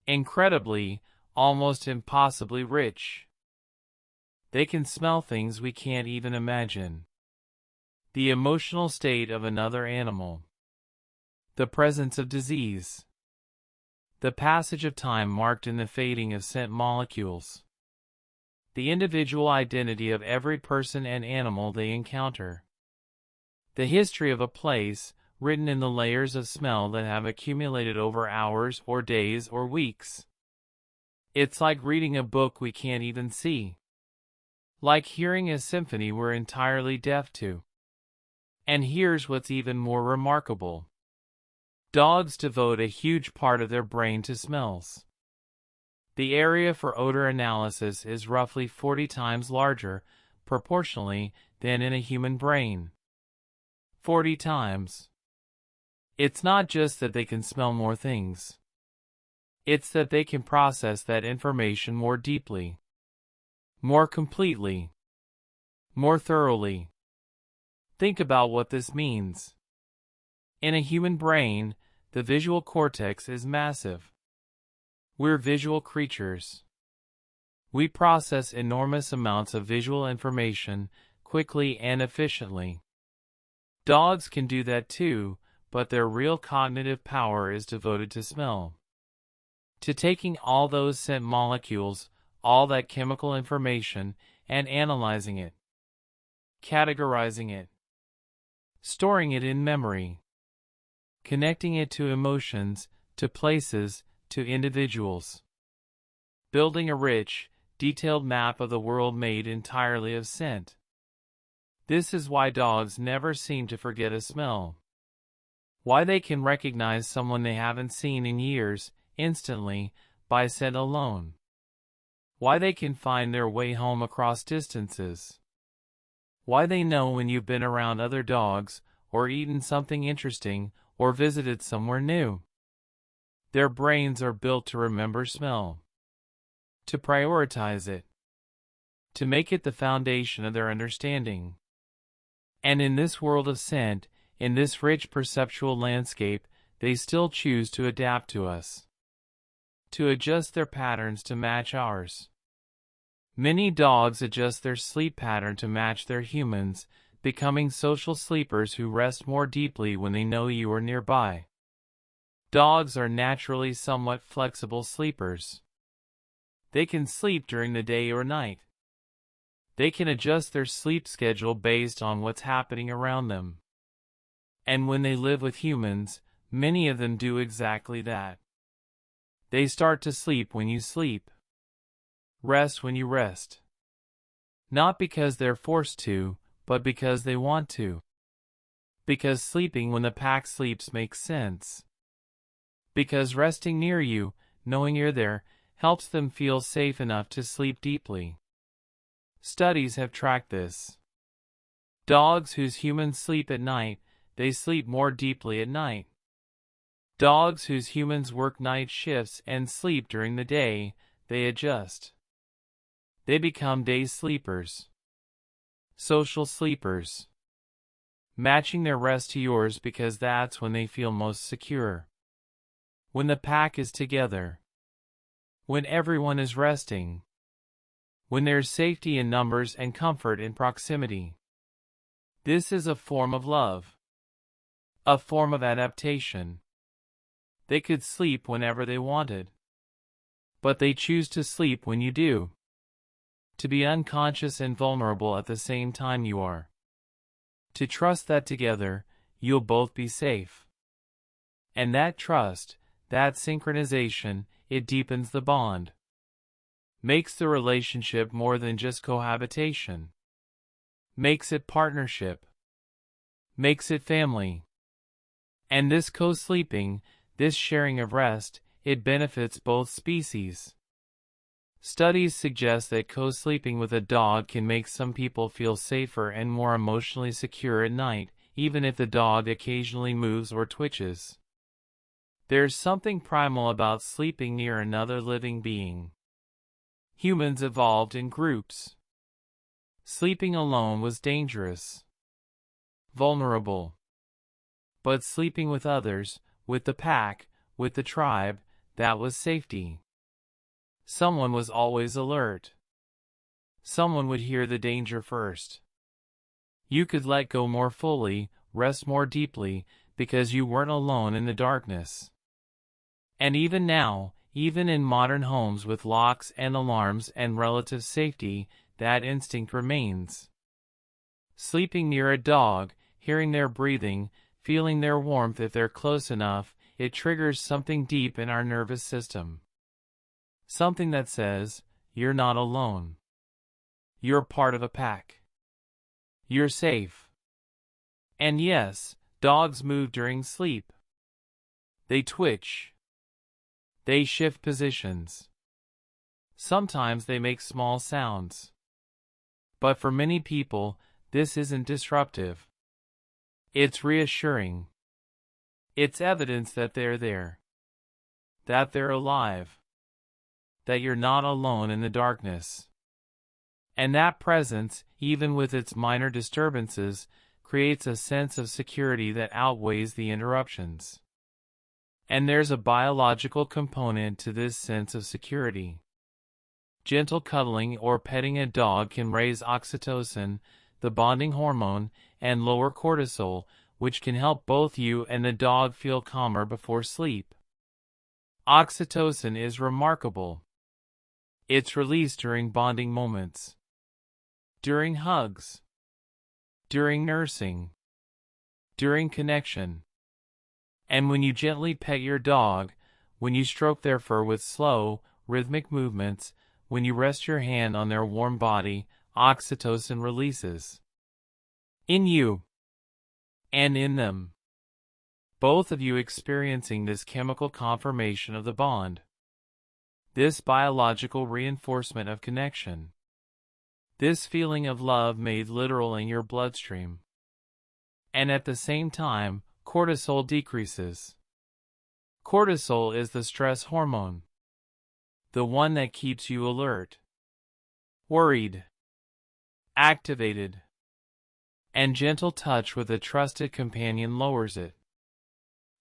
incredibly, almost impossibly rich. They can smell things we can't even imagine. The emotional state of another animal. The presence of disease. The passage of time marked in the fading of scent molecules. The individual identity of every person and animal they encounter. The history of a place, written in the layers of smell that have accumulated over hours or days or weeks. It's like reading a book we can't even see. Like hearing a symphony we're entirely deaf to. And here's what's even more remarkable. Dogs devote a huge part of their brain to smells. The area for odor analysis is roughly 40 times larger, proportionally, than in a human brain. 40 times. It's not just that they can smell more things. It's that they can process that information more deeply, more completely, more thoroughly. Think about what this means. In a human brain, the visual cortex is massive. We're visual creatures. We process enormous amounts of visual information quickly and efficiently. Dogs can do that too, but their real cognitive power is devoted to smell. To taking all those scent molecules, all that chemical information, and analyzing it. Categorizing it. Storing it in memory. Connecting it to emotions, to places, to individuals. Building a rich, detailed map of the world made entirely of scent. This is why dogs never seem to forget a smell. Why they can recognize someone they haven't seen in years, instantly, by scent alone. Why they can find their way home across distances. Why they know when you've been around other dogs, or eaten something interesting, or visited somewhere new. Their brains are built to remember smell. To prioritize it. To make it the foundation of their understanding. And in this world of scent, in this rich perceptual landscape, they still choose to adapt to us. To adjust their patterns to match ours. Many dogs adjust their sleep pattern to match their humans, becoming social sleepers who rest more deeply when they know you are nearby. Dogs are naturally somewhat flexible sleepers. They can sleep during the day or night. They can adjust their sleep schedule based on what's happening around them. And when they live with humans, many of them do exactly that. They start to sleep when you sleep. Rest when you rest. Not because they're forced to, but because they want to. Because sleeping when the pack sleeps makes sense. Because resting near you, knowing you're there, helps them feel safe enough to sleep deeply. Studies have tracked this. Dogs whose humans sleep at night, they sleep more deeply at night. Dogs whose humans work night shifts and sleep during the day, they adjust. They become day sleepers. Social sleepers. Matching their rest to yours because that's when they feel most secure. When the pack is together. When everyone is resting. When there's safety in numbers and comfort in proximity. This is a form of love. A form of adaptation. They could sleep whenever they wanted. But they choose to sleep when you do. To be unconscious and vulnerable at the same time you are. To trust that together, you'll both be safe. And that trust, that synchronization, it deepens the bond. Makes the relationship more than just cohabitation. Makes it partnership. Makes it family. And this co-sleeping, this sharing of rest, it benefits both species. Studies suggest that co-sleeping with a dog can make some people feel safer and more emotionally secure at night, even if the dog occasionally moves or twitches. There's something primal about sleeping near another living being. Humans evolved in groups. Sleeping alone was dangerous, vulnerable. But sleeping with others, with the pack, with the tribe, that was safety. Someone was always alert. Someone would hear the danger first. You could let go more fully, rest more deeply, because you weren't alone in the darkness. And even now, even in modern homes with locks and alarms and relative safety, that instinct remains. Sleeping near a dog, hearing their breathing, feeling their warmth if they're close enough, it triggers something deep in our nervous system. Something that says, you're not alone. You're part of a pack. You're safe. And yes, dogs move during sleep. They twitch. They shift positions. Sometimes they make small sounds. But for many people, this isn't disruptive. It's reassuring. It's evidence that they're there. That they're alive. That you're not alone in the darkness. And that presence, even with its minor disturbances, creates a sense of security that outweighs the interruptions. And there's a biological component to this sense of security. Gentle cuddling or petting a dog can raise oxytocin, the bonding hormone, and lower cortisol, which can help both you and the dog feel calmer before sleep. Oxytocin is remarkable. It's released during bonding moments, during hugs, during nursing, during connection. And when you gently pet your dog, when you stroke their fur with slow, rhythmic movements, when you rest your hand on their warm body, oxytocin releases. In you. And in them. Both of you experiencing this chemical confirmation of the bond. This biological reinforcement of connection. This feeling of love made literal in your bloodstream. And at the same time, cortisol decreases. Cortisol is the stress hormone. The one that keeps you alert, worried, activated. And gentle touch with a trusted companion lowers it.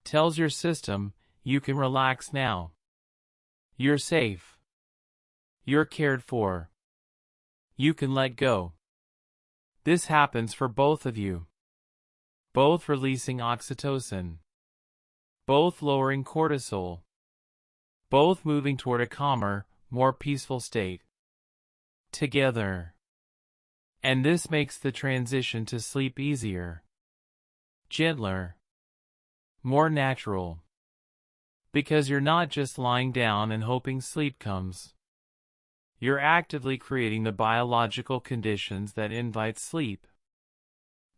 Tells your system, you can relax now. You're safe. You're cared for. You can let go. This happens for both of you. Both releasing oxytocin. Both lowering cortisol. Both moving toward a calmer, more peaceful state. Together. And this makes the transition to sleep easier. Gentler. More natural. Because you're not just lying down and hoping sleep comes. You're actively creating the biological conditions that invite sleep.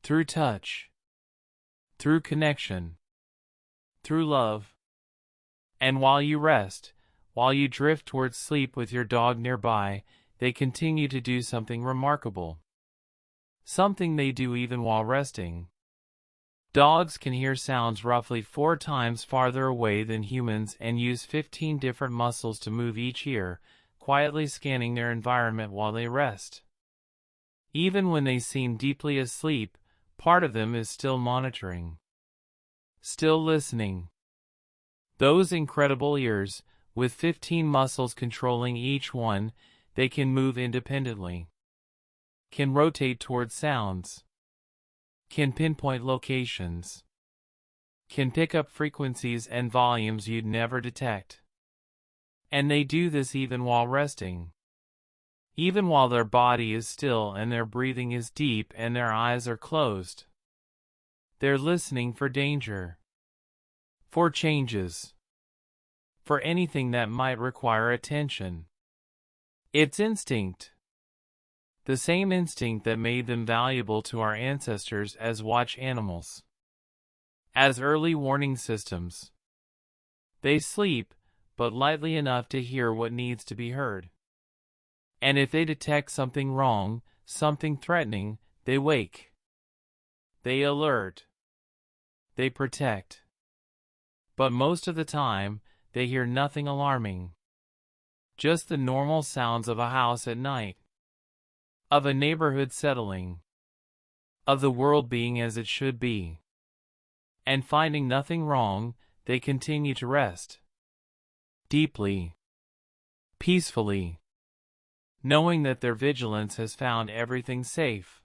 Through touch. Through connection. Through love. And while you rest, while you drift towards sleep with your dog nearby, they continue to do something remarkable. Something they do even while resting. Dogs can hear sounds roughly 4 times farther away than humans and use 15 different muscles to move each ear, quietly scanning their environment while they rest. Even when they seem deeply asleep, part of them is still monitoring. Still listening. Those incredible ears, with 15 muscles controlling each one, they can move independently. Can rotate towards sounds. Can pinpoint locations. Can pick up frequencies and volumes you'd never detect. And they do this even while resting. Even while their body is still and their breathing is deep and their eyes are closed. They're listening for danger. For changes. For anything that might require attention. It's instinct. The same instinct that made them valuable to our ancestors as watch animals. As early warning systems. They sleep, but lightly enough to hear what needs to be heard. And if they detect something wrong, something threatening, they wake. They alert. They protect. But most of the time, they hear nothing alarming. Just the normal sounds of a house at night, of a neighborhood settling, of the world being as it should be. And finding nothing wrong, they continue to rest. Deeply. Peacefully. Knowing that their vigilance has found everything safe.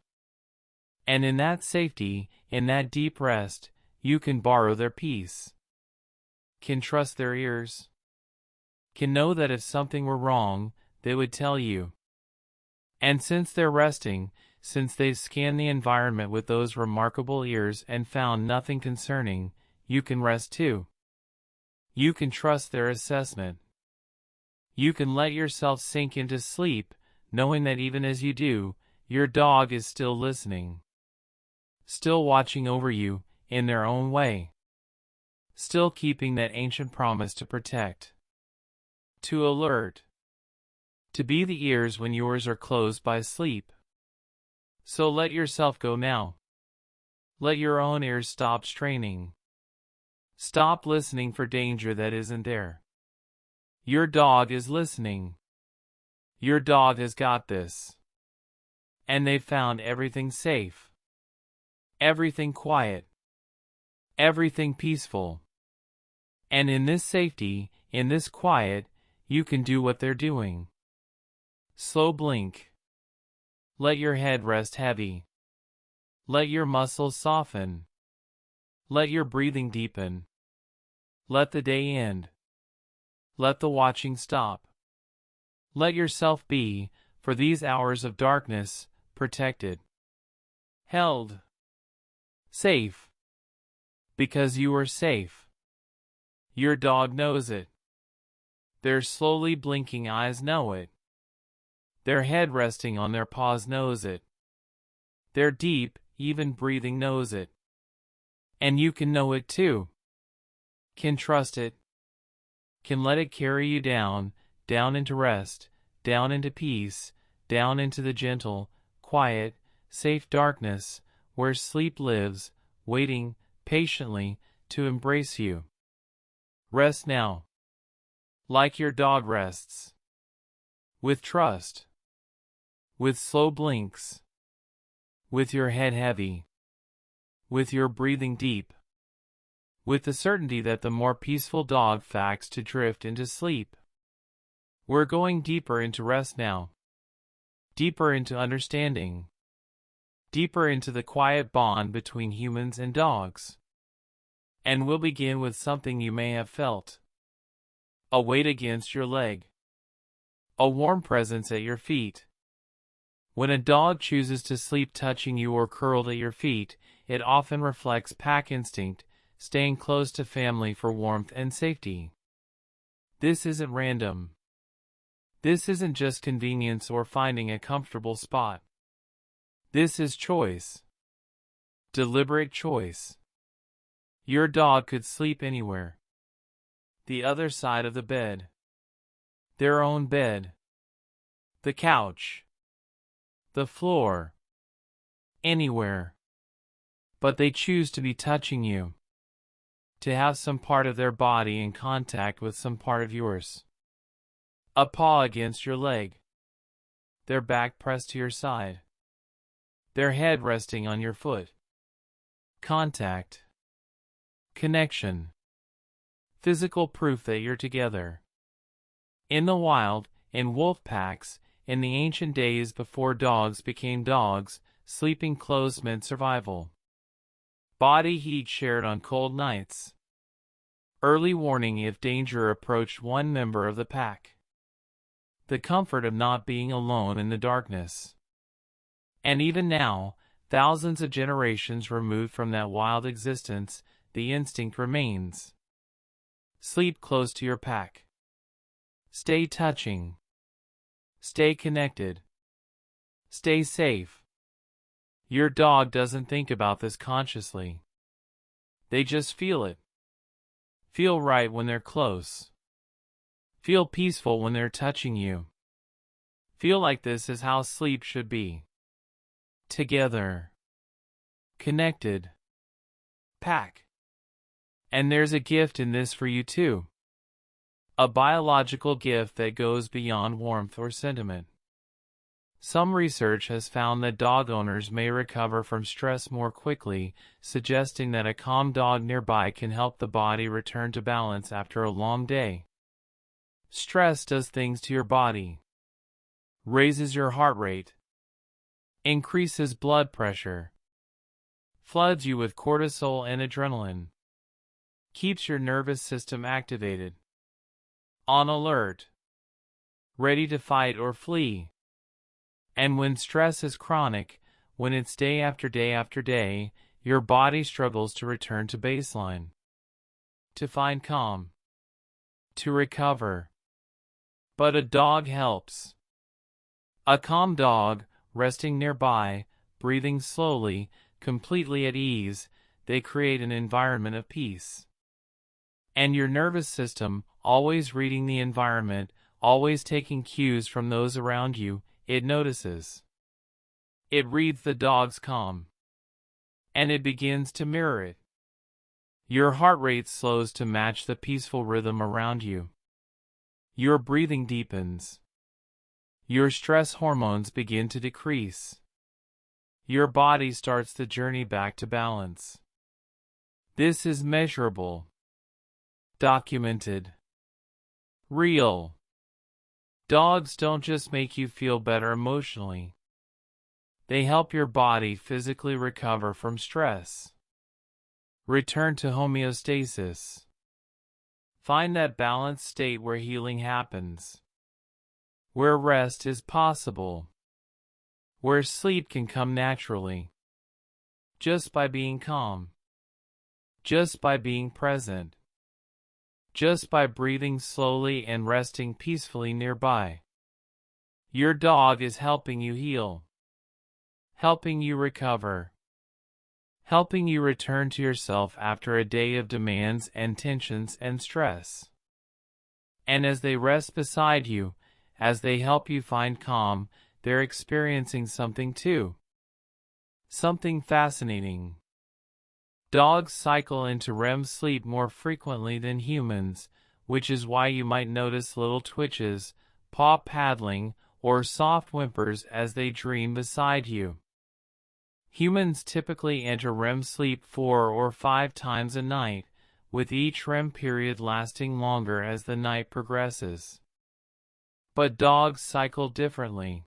And in that safety, in that deep rest, you can borrow their peace. Can trust their ears. Can know that if something were wrong, they would tell you. And since they're resting, since they've scanned the environment with those remarkable ears and found nothing concerning, you can rest too. You can trust their assessment. You can let yourself sink into sleep, knowing that even as you do, your dog is still listening. Still watching over you, in their own way. Still keeping that ancient promise to protect. To alert. To be the ears when yours are closed by sleep. So let yourself go now. Let your own ears stop straining. Stop listening for danger that isn't there. Your dog is listening. Your dog has got this. And they've found everything safe. Everything quiet. Everything peaceful. And in this safety, in this quiet, you can do what they're doing. Slow blink. Let your head rest heavy. Let your muscles soften. Let your breathing deepen. Let the day end. Let the watching stop. Let yourself be, for these hours of darkness, protected. Held. Safe. Because you are safe. Your dog knows it. Their slowly blinking eyes know it. Their head resting on their paws knows it. Their deep, even breathing knows it. And you can know it too. Can trust it. Can let it carry you down, down into rest, down into peace, down into the gentle, quiet, safe darkness, where sleep lives, waiting, patiently, to embrace you. Rest now. Like your dog rests. With trust. With slow blinks. With your head heavy. With your breathing deep. With the certainty that the more peaceful dog facts to drift into sleep. We're going deeper into rest now. Deeper into understanding. Deeper into the quiet bond between humans and dogs. And we'll begin with something you may have felt. A weight against your leg. A warm presence at your feet. When a dog chooses to sleep touching you or curled at your feet, it often reflects pack instinct, staying close to family for warmth and safety. This isn't random. This isn't just convenience or finding a comfortable spot. This is choice. Deliberate choice. Your dog could sleep anywhere. The other side of the bed. Their own bed. The couch. The floor. Anywhere. But they choose to be touching you. To have some part of their body in contact with some part of yours. A paw against your leg. Their back pressed to your side. Their head resting on your foot. Contact. Connection. Physical proof that you're together. In the wild, in wolf packs, in the ancient days before dogs became dogs, sleeping close meant survival. Body heat shared on cold nights. Early warning if danger approached one member of the pack. The comfort of not being alone in the darkness. And even now, thousands of generations removed from that wild existence, the instinct remains. Sleep close to your pack. Stay touching. Stay connected. Stay safe. Your dog doesn't think about this consciously. They just feel it. Feel right when they're close. Feel peaceful when they're touching you. Feel like this is how sleep should be. Together. Connected. Pack. And there's a gift in this for you too. A biological gift that goes beyond warmth or sentiment. Some research has found that dog owners may recover from stress more quickly, suggesting that a calm dog nearby can help the body return to balance after a long day. Stress does things to your body. Raises your heart rate. Increases blood pressure. Floods you with cortisol and adrenaline. Keeps your nervous system activated. On alert. Ready to fight or flee. And when stress is chronic, when it's day after day after day, your body struggles to return to baseline. To find calm. To recover. But a dog helps. A calm dog, resting nearby, breathing slowly, completely at ease, they create an environment of peace. And your nervous system, always reading the environment, always taking cues from those around you, it notices. It reads the dog's calm. And it begins to mirror it. Your heart rate slows to match the peaceful rhythm around you. Your breathing deepens. Your stress hormones begin to decrease. Your body starts the journey back to balance. This is measurable. Documented. Real. Dogs don't just make you feel better emotionally. They help your body physically recover from stress. Return to homeostasis. Find that balanced state where healing happens. Where rest is possible. Where sleep can come naturally. Just by being calm. Just by being present. Just by breathing slowly and resting peacefully nearby. Your dog is helping you heal. Helping you recover. Helping you return to yourself after a day of demands and tensions and stress. And as they rest beside you, as they help you find calm, they're experiencing something too. Something fascinating. Dogs cycle into REM sleep more frequently than humans, which is why you might notice little twitches, paw paddling, or soft whimpers as they dream beside you. Humans typically enter REM sleep 4 or 5 times a night, with each REM period lasting longer as the night progresses. But dogs cycle differently.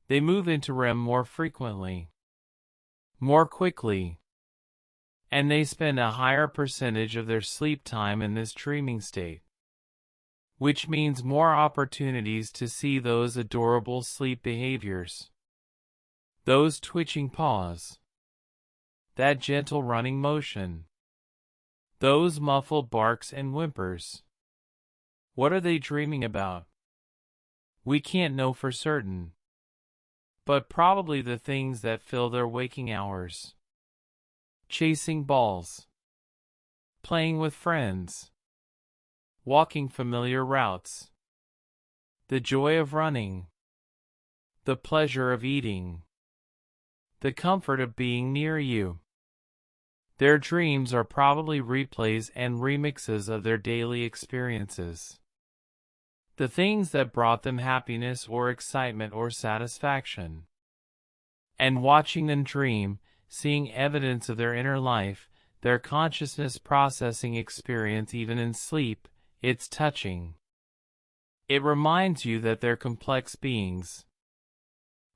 They move into REM more frequently, more quickly, and they spend a higher percentage of their sleep time in this dreaming state, which means more opportunities to see those adorable sleep behaviors. Those twitching paws. That gentle running motion. Those muffled barks and whimpers. What are they dreaming about? We can't know for certain. But probably the things that fill their waking hours. Chasing balls. Playing with friends. Walking familiar routes. The joy of running. The pleasure of eating. The comfort of being near you. Their dreams are probably replays and remixes of their daily experiences. The things that brought them happiness or excitement or satisfaction. And watching them dream, seeing evidence of their inner life, their consciousness processing experience even in sleep, it's touching. It reminds you that they're complex beings.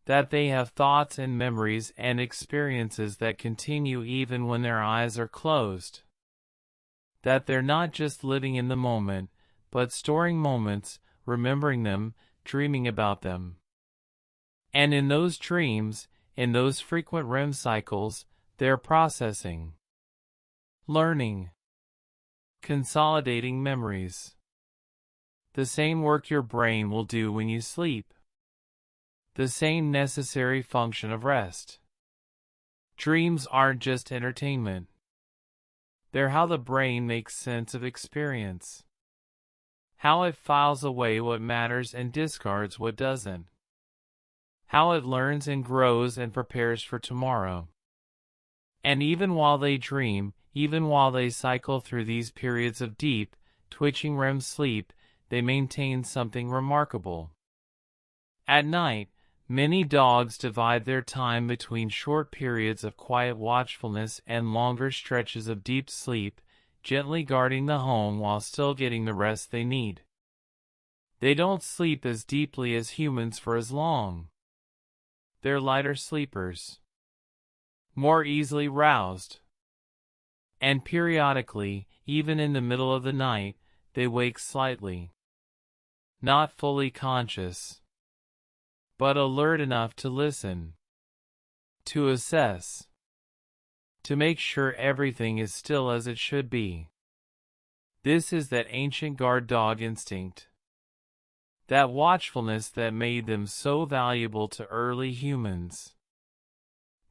That they have thoughts and memories and experiences that continue even when their eyes are closed. That they're not just living in the moment, but storing moments, remembering them, dreaming about them. And in those dreams, in those frequent REM cycles, they're processing, learning, consolidating memories. The same work your brain will do when you sleep. The same necessary function of rest. Dreams aren't just entertainment. They're how the brain makes sense of experience. How it files away what matters and discards what doesn't. How it learns and grows and prepares for tomorrow. And even while they dream, even while they cycle through these periods of deep, twitching REM sleep, they maintain something remarkable. At night, many dogs divide their time between short periods of quiet watchfulness and longer stretches of deep sleep, gently guarding the home while still getting the rest they need. They don't sleep as deeply as humans for as long. They're lighter sleepers, more easily roused. And periodically, even in the middle of the night, they wake slightly. Not fully conscious, but alert enough to listen, to assess, to make sure everything is still as it should be. This is that ancient guard dog instinct, that watchfulness that made them so valuable to early humans.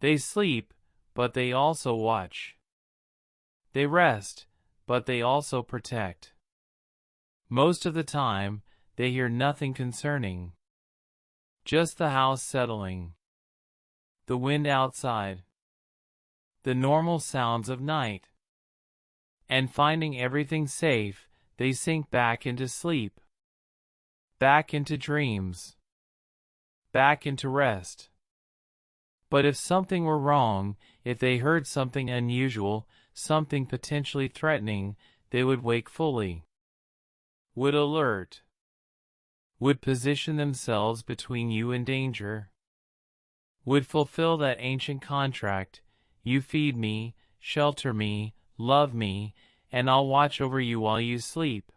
They sleep, but they also watch. They rest, but they also protect. Most of the time, they hear nothing concerning. Just the house settling, the wind outside, the normal sounds of night. And finding everything safe, they sink back into sleep, back into dreams, back into rest. But if something were wrong, if they heard something unusual, something potentially threatening, they would wake fully, would alert, would position themselves between you and danger, would fulfill that ancient contract: you feed me, shelter me, love me, and I'll watch over you while you sleep.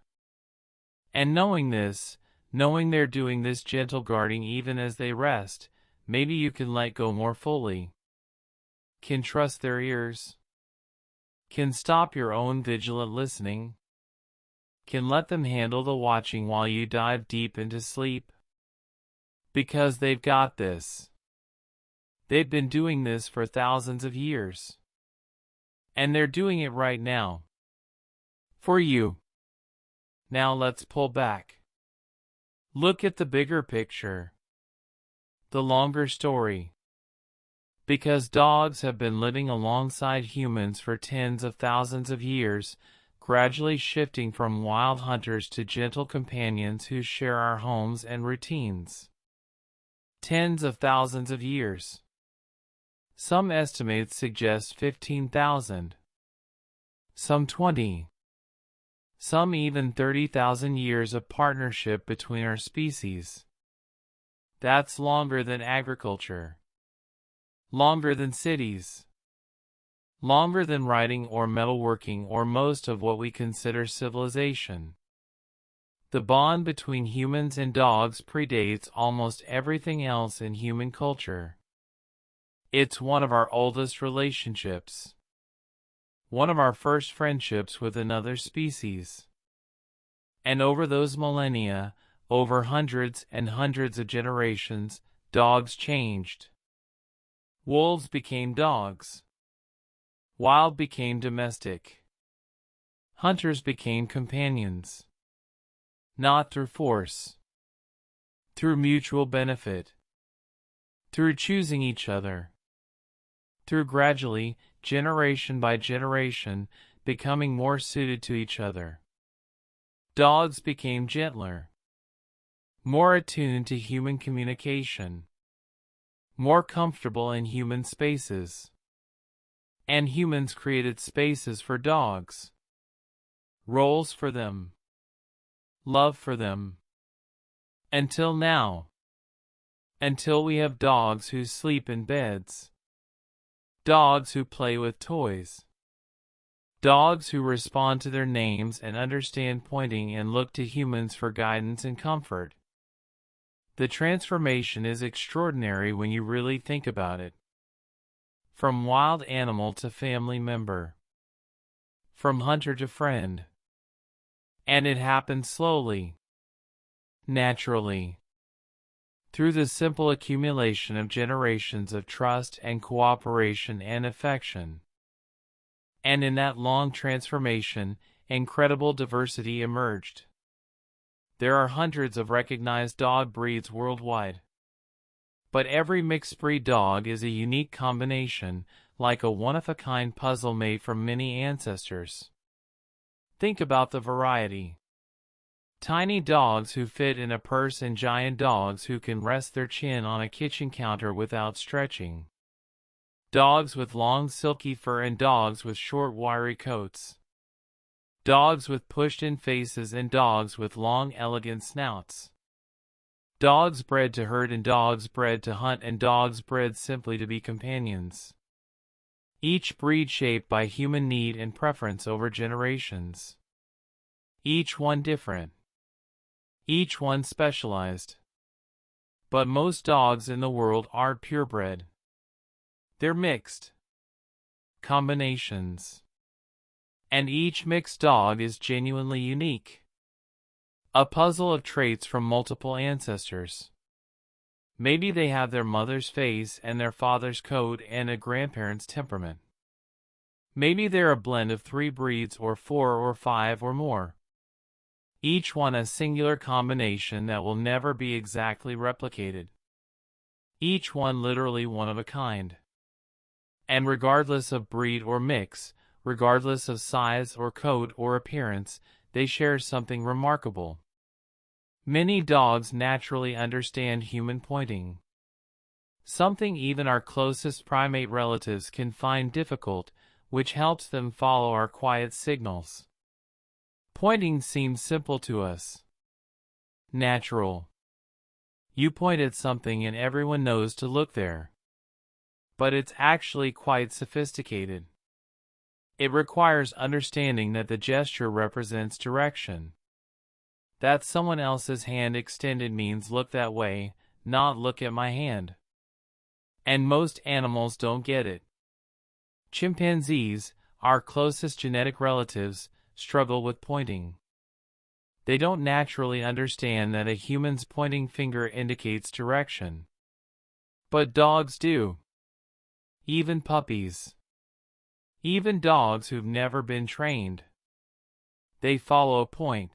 And knowing this, knowing they're doing this gentle guarding even as they rest, maybe you can let go more fully, can trust their ears, can stop your own vigilant listening, can let them handle the watching while you dive deep into sleep. Because they've got this. They've been doing this for thousands of years. And they're doing it right now. For you. Now let's pull back. Look at the bigger picture. The longer story. Because dogs have been living alongside humans for tens of thousands of years, gradually shifting from wild hunters to gentle companions who share our homes and routines. Tens of thousands of years. Some estimates suggest 15,000. Some 20. Some even 30,000 years of partnership between our species. That's longer than agriculture. Longer than cities. Longer than writing or metalworking or most of what we consider civilization. The bond between humans and dogs predates almost everything else in human culture. It's one of our oldest relationships. One of our first friendships with another species. And over those millennia, over hundreds and hundreds of generations, dogs changed. Wolves became dogs. Wild became domestic. Hunters became companions. Not through force. Through mutual benefit. Through choosing each other. Through gradually, generation by generation, becoming more suited to each other. Dogs became gentler. More attuned to human communication. More comfortable in human spaces. And humans created spaces for dogs. Roles for them. Love for them. Until now. Until we have dogs who sleep in beds. Dogs who play with toys. Dogs who respond to their names and understand pointing and look to humans for guidance and comfort. The transformation is extraordinary when you really think about it. From wild animal to family member. From hunter to friend. And it happens slowly. Naturally. Through the simple accumulation of generations of trust and cooperation and affection. And in that long transformation, incredible diversity emerged. There are hundreds of recognized dog breeds worldwide. But every mixed breed dog is a unique combination, like a one-of-a-kind puzzle made from many ancestors. Think about the variety. Tiny dogs who fit in a purse and giant dogs who can rest their chin on a kitchen counter without stretching. Dogs with long silky fur and dogs with short wiry coats. Dogs with pushed-in faces and dogs with long elegant snouts. Dogs bred to herd and dogs bred to hunt and dogs bred simply to be companions. Each breed shaped by human need and preference over generations. Each one different. Each one specialized. But most dogs in the world aren't purebred. They're mixed. Combinations. And each mixed dog is genuinely unique. A puzzle of traits from multiple ancestors. Maybe they have their mother's face and their father's coat and a grandparent's temperament. Maybe they're a blend of 3 breeds or 4 or 5 or more. Each one a singular combination that will never be exactly replicated. Each one literally one of a kind. And regardless of breed or mix, regardless of size or coat or appearance, they share something remarkable. Many dogs naturally understand human pointing. Something even our closest primate relatives can find difficult, which helps them follow our quiet signals. Pointing seems simple to us. Natural. You point at something and everyone knows to look there. But it's actually quite sophisticated. It requires understanding that the gesture represents direction. That someone else's hand extended means look that way, not look at my hand. And most animals don't get it. Chimpanzees, our closest genetic relatives, struggle with pointing. They don't naturally understand that a human's pointing finger indicates direction. But dogs do. Even puppies. Even dogs who've never been trained. They follow a point.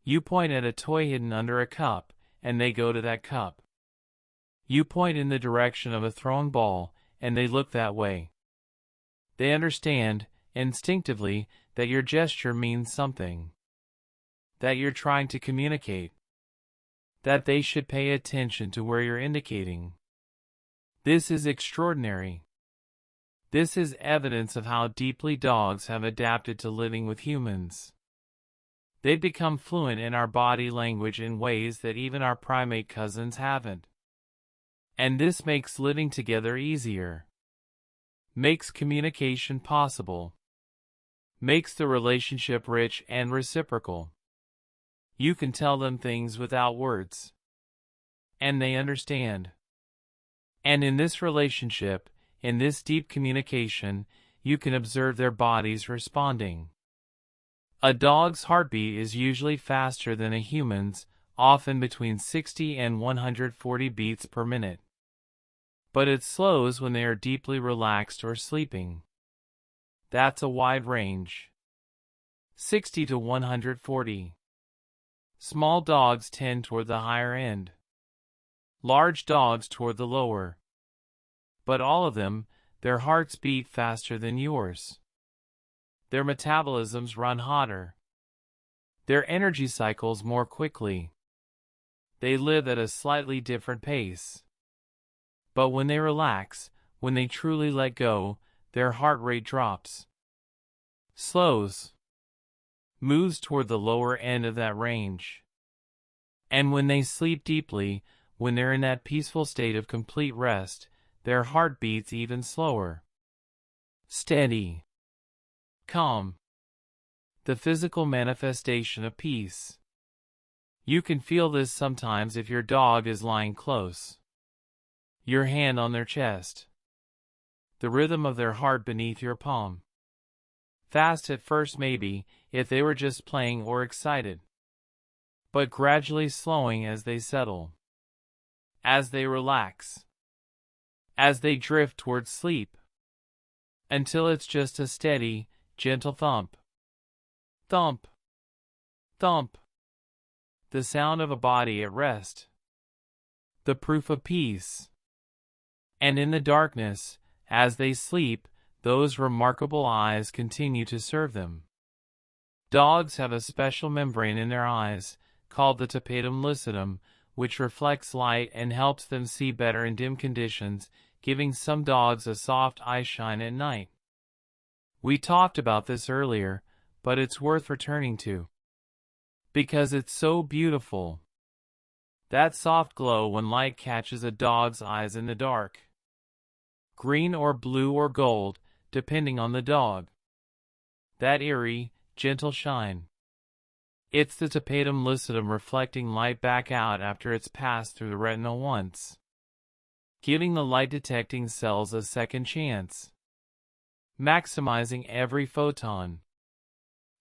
You point at a toy hidden under a cup, and they go to that cup. You point in the direction of a thrown ball, and they look that way. They understand, instinctively, that your gesture means something. That you're trying to communicate. That they should pay attention to where you're indicating. This is extraordinary. This is evidence of how deeply dogs have adapted to living with humans. They've become fluent in our body language in ways that even our primate cousins haven't. And this makes living together easier. Makes communication possible. Makes the relationship rich and reciprocal. You can tell them things without words. And they understand. And in this relationship, in this deep communication, you can observe their bodies responding. A dog's heartbeat is usually faster than a human's, often between 60 and 140 beats per minute. But it slows when they are deeply relaxed or sleeping. That's a wide range. 60 to 140. Small dogs tend toward the higher end. Large dogs toward the lower. But all of them, their hearts beat faster than yours. Their metabolisms run hotter. Their energy cycles more quickly. They live at a slightly different pace. But when they relax, when they truly let go, their heart rate drops. Slows. Moves toward the lower end of that range. And when they sleep deeply, when they're in that peaceful state of complete rest, their heart beats even slower. Steady. Calm. The physical manifestation of peace. You can feel this sometimes if your dog is lying close. Your hand on their chest. The rhythm of their heart beneath your palm. Fast at first maybe, if they were just playing or excited. But gradually slowing as they settle. As they relax. As they drift towards sleep. Until it's just a steady, gentle thump. Thump. Thump. The sound of a body at rest. The proof of peace. And in the darkness, As they sleep, those remarkable eyes continue to serve them. Dogs have a special membrane in their eyes, called the tapetum lucidum, which reflects light and helps them see better in dim conditions, giving some dogs a soft eye shine at night. We talked about this earlier, but it's worth returning to, because it's so beautiful. That soft glow when light catches a dog's eyes in the dark. Green or blue or gold, depending on the dog. That eerie, gentle shine. It's the tapetum lucidum reflecting light back out after it's passed through the retina once, giving the light-detecting cells a second chance, maximizing every photon,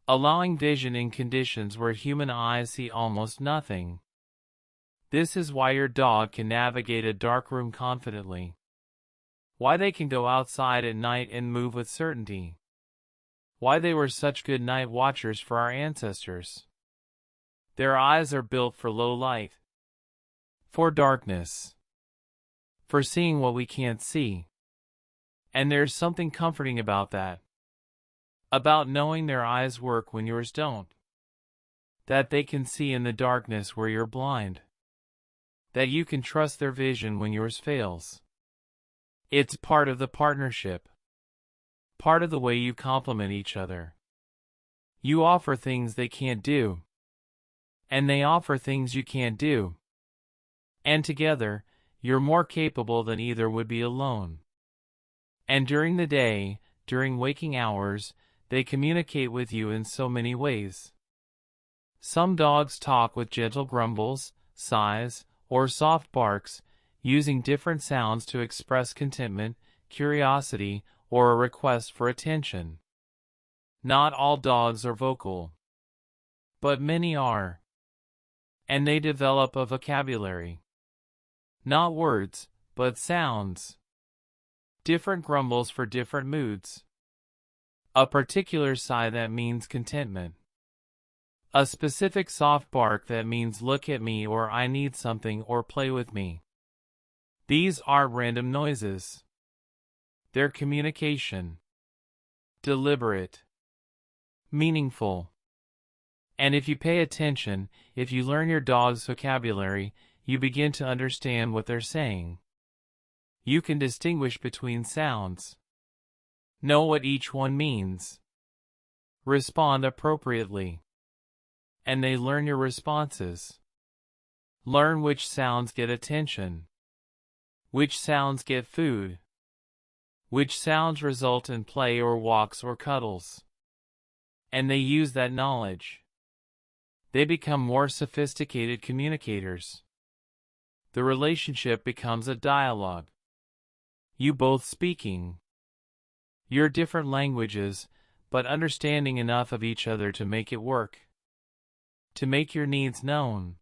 allowing vision in conditions where human eyes see almost nothing. This is why your dog can navigate a dark room confidently, why they can go outside at night and move with certainty, why they were such good night watchers for our ancestors. Their eyes are built for low light, for darkness, for seeing what we can't see. And there's something comforting about that. About knowing their eyes work when yours don't. That they can see in the darkness where you're blind. That you can trust their vision when yours fails. It's part of the partnership. Part of the way you complement each other. You offer things they can't do. And they offer things you can't do. And together, you're more capable than either would be alone. And during the day, during waking hours, they communicate with you in so many ways. Some dogs talk with gentle grumbles, sighs, or soft barks, using different sounds to express contentment, curiosity, or a request for attention. Not all dogs are vocal, but many are. And they develop a vocabulary. Not words, but sounds. Different grumbles for different moods. A particular sigh that means contentment. A specific soft bark that means look at me or I need something or play with me. These aren't random noises. They're communication. Deliberate. Meaningful. And if you pay attention, if you learn your dog's vocabulary, you begin to understand what they're saying. You can distinguish between sounds. Know what each one means. Respond appropriately. And they learn your responses. Learn which sounds get attention. Which sounds get food. Which sounds result in play or walks or cuddles. And they use that knowledge. They become more sophisticated communicators. The relationship becomes a dialogue. You both speaking your different languages, but understanding enough of each other to make it work. To make your needs known.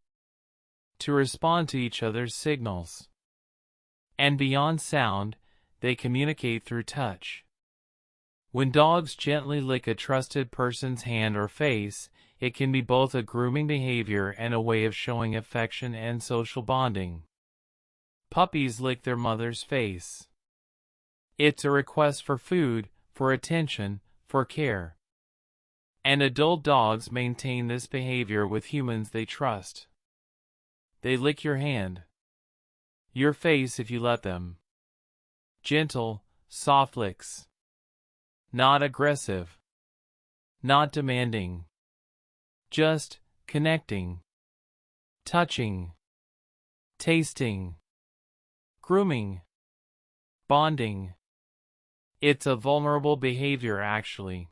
To respond to each other's signals. And beyond sound, they communicate through touch. When dogs gently lick a trusted person's hand or face, it can be both a grooming behavior and a way of showing affection and social bonding. Puppies lick their mother's face. It's a request for food, for attention, for care. And adult dogs maintain this behavior with humans they trust. They lick your hand. Your face if you let them. Gentle, soft licks. Not aggressive. Not demanding. Just connecting. Touching. Tasting. Grooming. Bonding. It's a vulnerable behavior actually.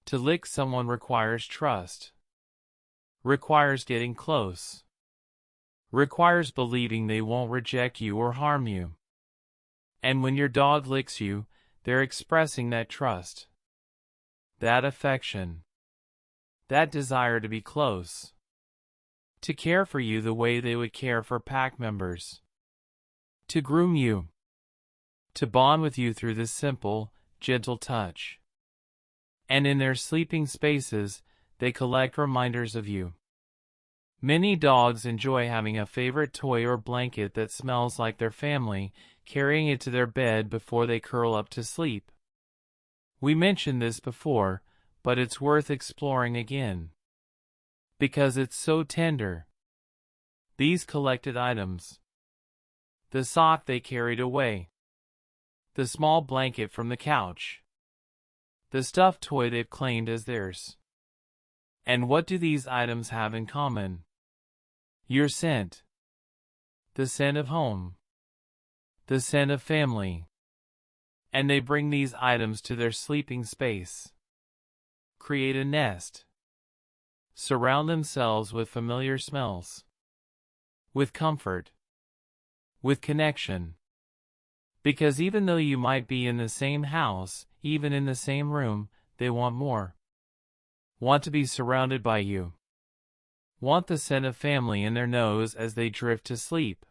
To lick someone requires trust. Requires getting close. Requires believing they won't reject you or harm you. And when your dog licks you, they're expressing that trust. That affection. That desire to be close. To care for you the way they would care for pack members. To groom you. To bond with you through this simple, gentle touch. And in their sleeping spaces, they collect reminders of you. Many dogs enjoy having a favorite toy or blanket that smells like their family, carrying it to their bed before they curl up to sleep. We mentioned this before, but it's worth exploring again. Because it's so tender. These collected items. The sock they carried away. The small blanket from the couch. The stuffed toy they've claimed as theirs. And what do these items have in common? Your scent. The scent of home. The scent of family. And they bring these items to their sleeping space. Create a nest. Surround themselves with familiar smells. With comfort. With connection. Because even though you might be in the same house, even in the same room, they want more. Want to be surrounded by you. Want the scent of family in their nose as they drift to sleep.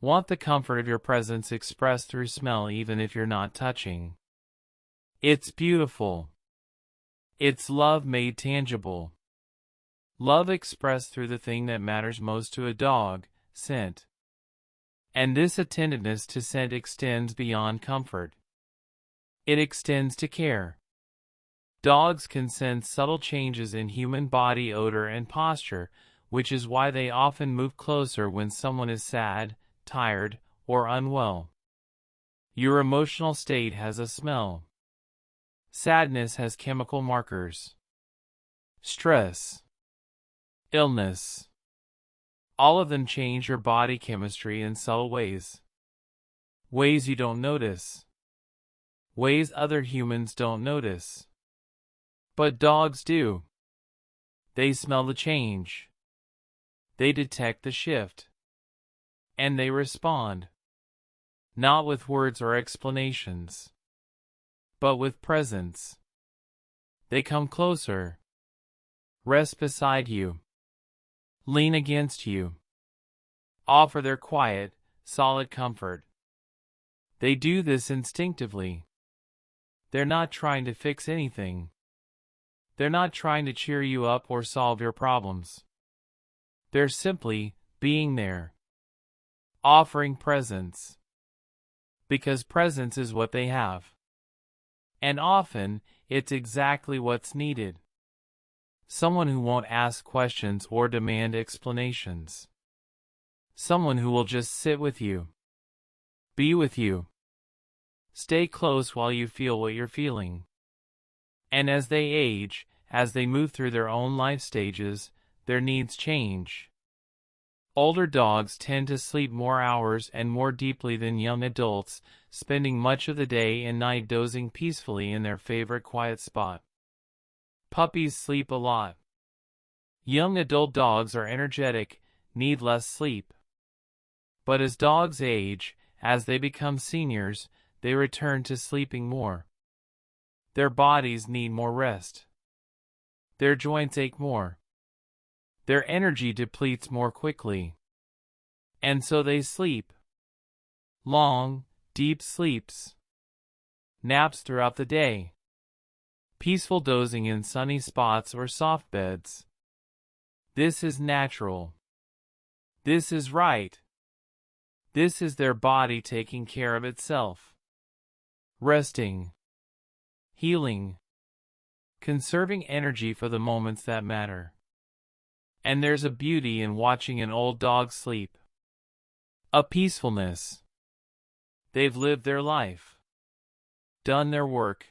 Want the comfort of your presence expressed through smell even if you're not touching. It's beautiful. It's love made tangible. Love expressed through the thing that matters most to a dog, scent. And this attentiveness to scent extends beyond comfort. It extends to care. Dogs can sense subtle changes in human body odor and posture, which is why they often move closer when someone is sad, tired, or unwell. Your emotional state has a smell. Sadness has chemical markers. Stress. Illness. All of them change your body chemistry in subtle ways. Ways you don't notice. Ways other humans don't notice. But dogs do. They smell the change. They detect the shift. And they respond. Not with words or explanations, but with presence. They come closer. Rest beside you. Lean against you. Offer their quiet, solid comfort. They do this instinctively. They're not trying to fix anything. They're not trying to cheer you up or solve your problems. They're simply being there. Offering presence. Because presence is what they have. And often, it's exactly what's needed. Someone who won't ask questions or demand explanations. Someone who will just sit with you. Be with you. Stay close while you feel what you're feeling. And as they age, as they move through their own life stages, their needs change. Older dogs tend to sleep more hours and more deeply than young adults, spending much of the day and night dozing peacefully in their favorite quiet spot. Puppies sleep a lot. Young adult dogs are energetic, need less sleep. But as dogs age, as they become seniors, they return to sleeping more. Their bodies need more rest. Their joints ache more. Their energy depletes more quickly. And so they sleep. Long, deep sleeps. Naps throughout the day. Peaceful dozing in sunny spots or soft beds. This is natural. This is right. This is their body taking care of itself. Resting. Healing. Conserving energy for the moments that matter. And there's a beauty in watching an old dog sleep. A peacefulness. They've lived their life. Done their work.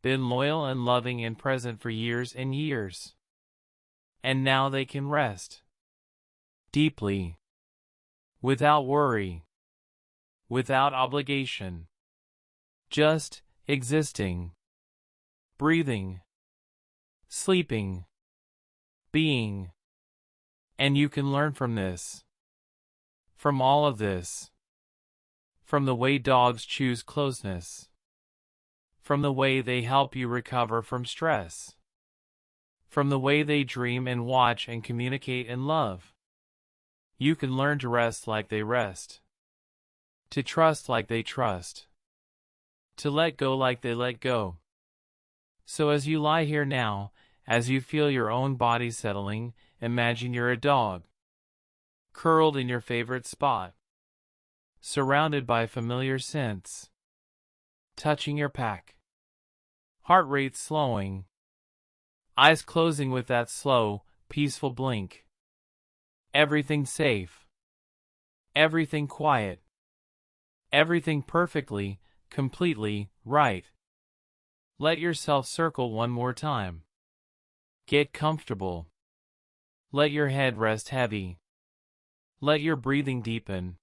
Been loyal and loving and present for years and years. And now they can rest. Deeply. Without worry. Without obligation. Just existing. Breathing. Sleeping. Being. And you can learn from this. From all of this. From the way dogs choose closeness. From the way they help you recover from stress. From the way they dream and watch and communicate and love. You can learn to rest like they rest. To trust like they trust. To let go like they let go. So as you lie here now, as you feel your own body settling, imagine you're a dog. Curled in your favorite spot. surrounded by familiar scents, touching your pack. Heart rate slowing, eyes closing with that slow, peaceful blink. Everything safe, everything quiet, everything perfectly, completely right. Let yourself circle one more time. Get comfortable. Let your head rest heavy. Let your breathing deepen.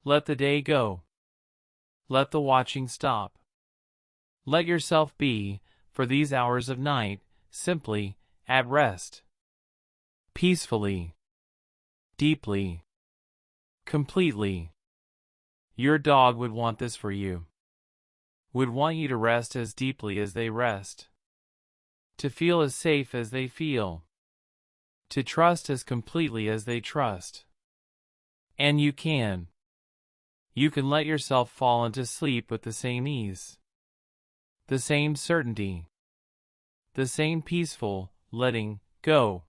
Let the day go. Let the watching stop. Let yourself be, for these hours of night, simply at rest. Peacefully. Deeply. Completely. Your dog would want this for you. Would want you to rest as deeply as they rest. To feel as safe as they feel. To trust as completely as they trust. And you can. You can let yourself fall into sleep with the same ease. The same certainty. The same peaceful letting go.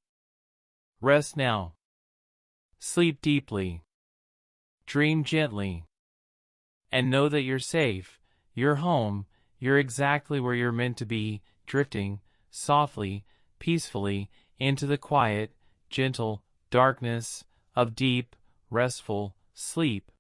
Rest now. Sleep deeply. Dream gently. And know that you're safe, you're home, you're exactly where you're meant to be, drifting, softly, peacefully, into the quiet, gentle darkness of deep, restful sleep.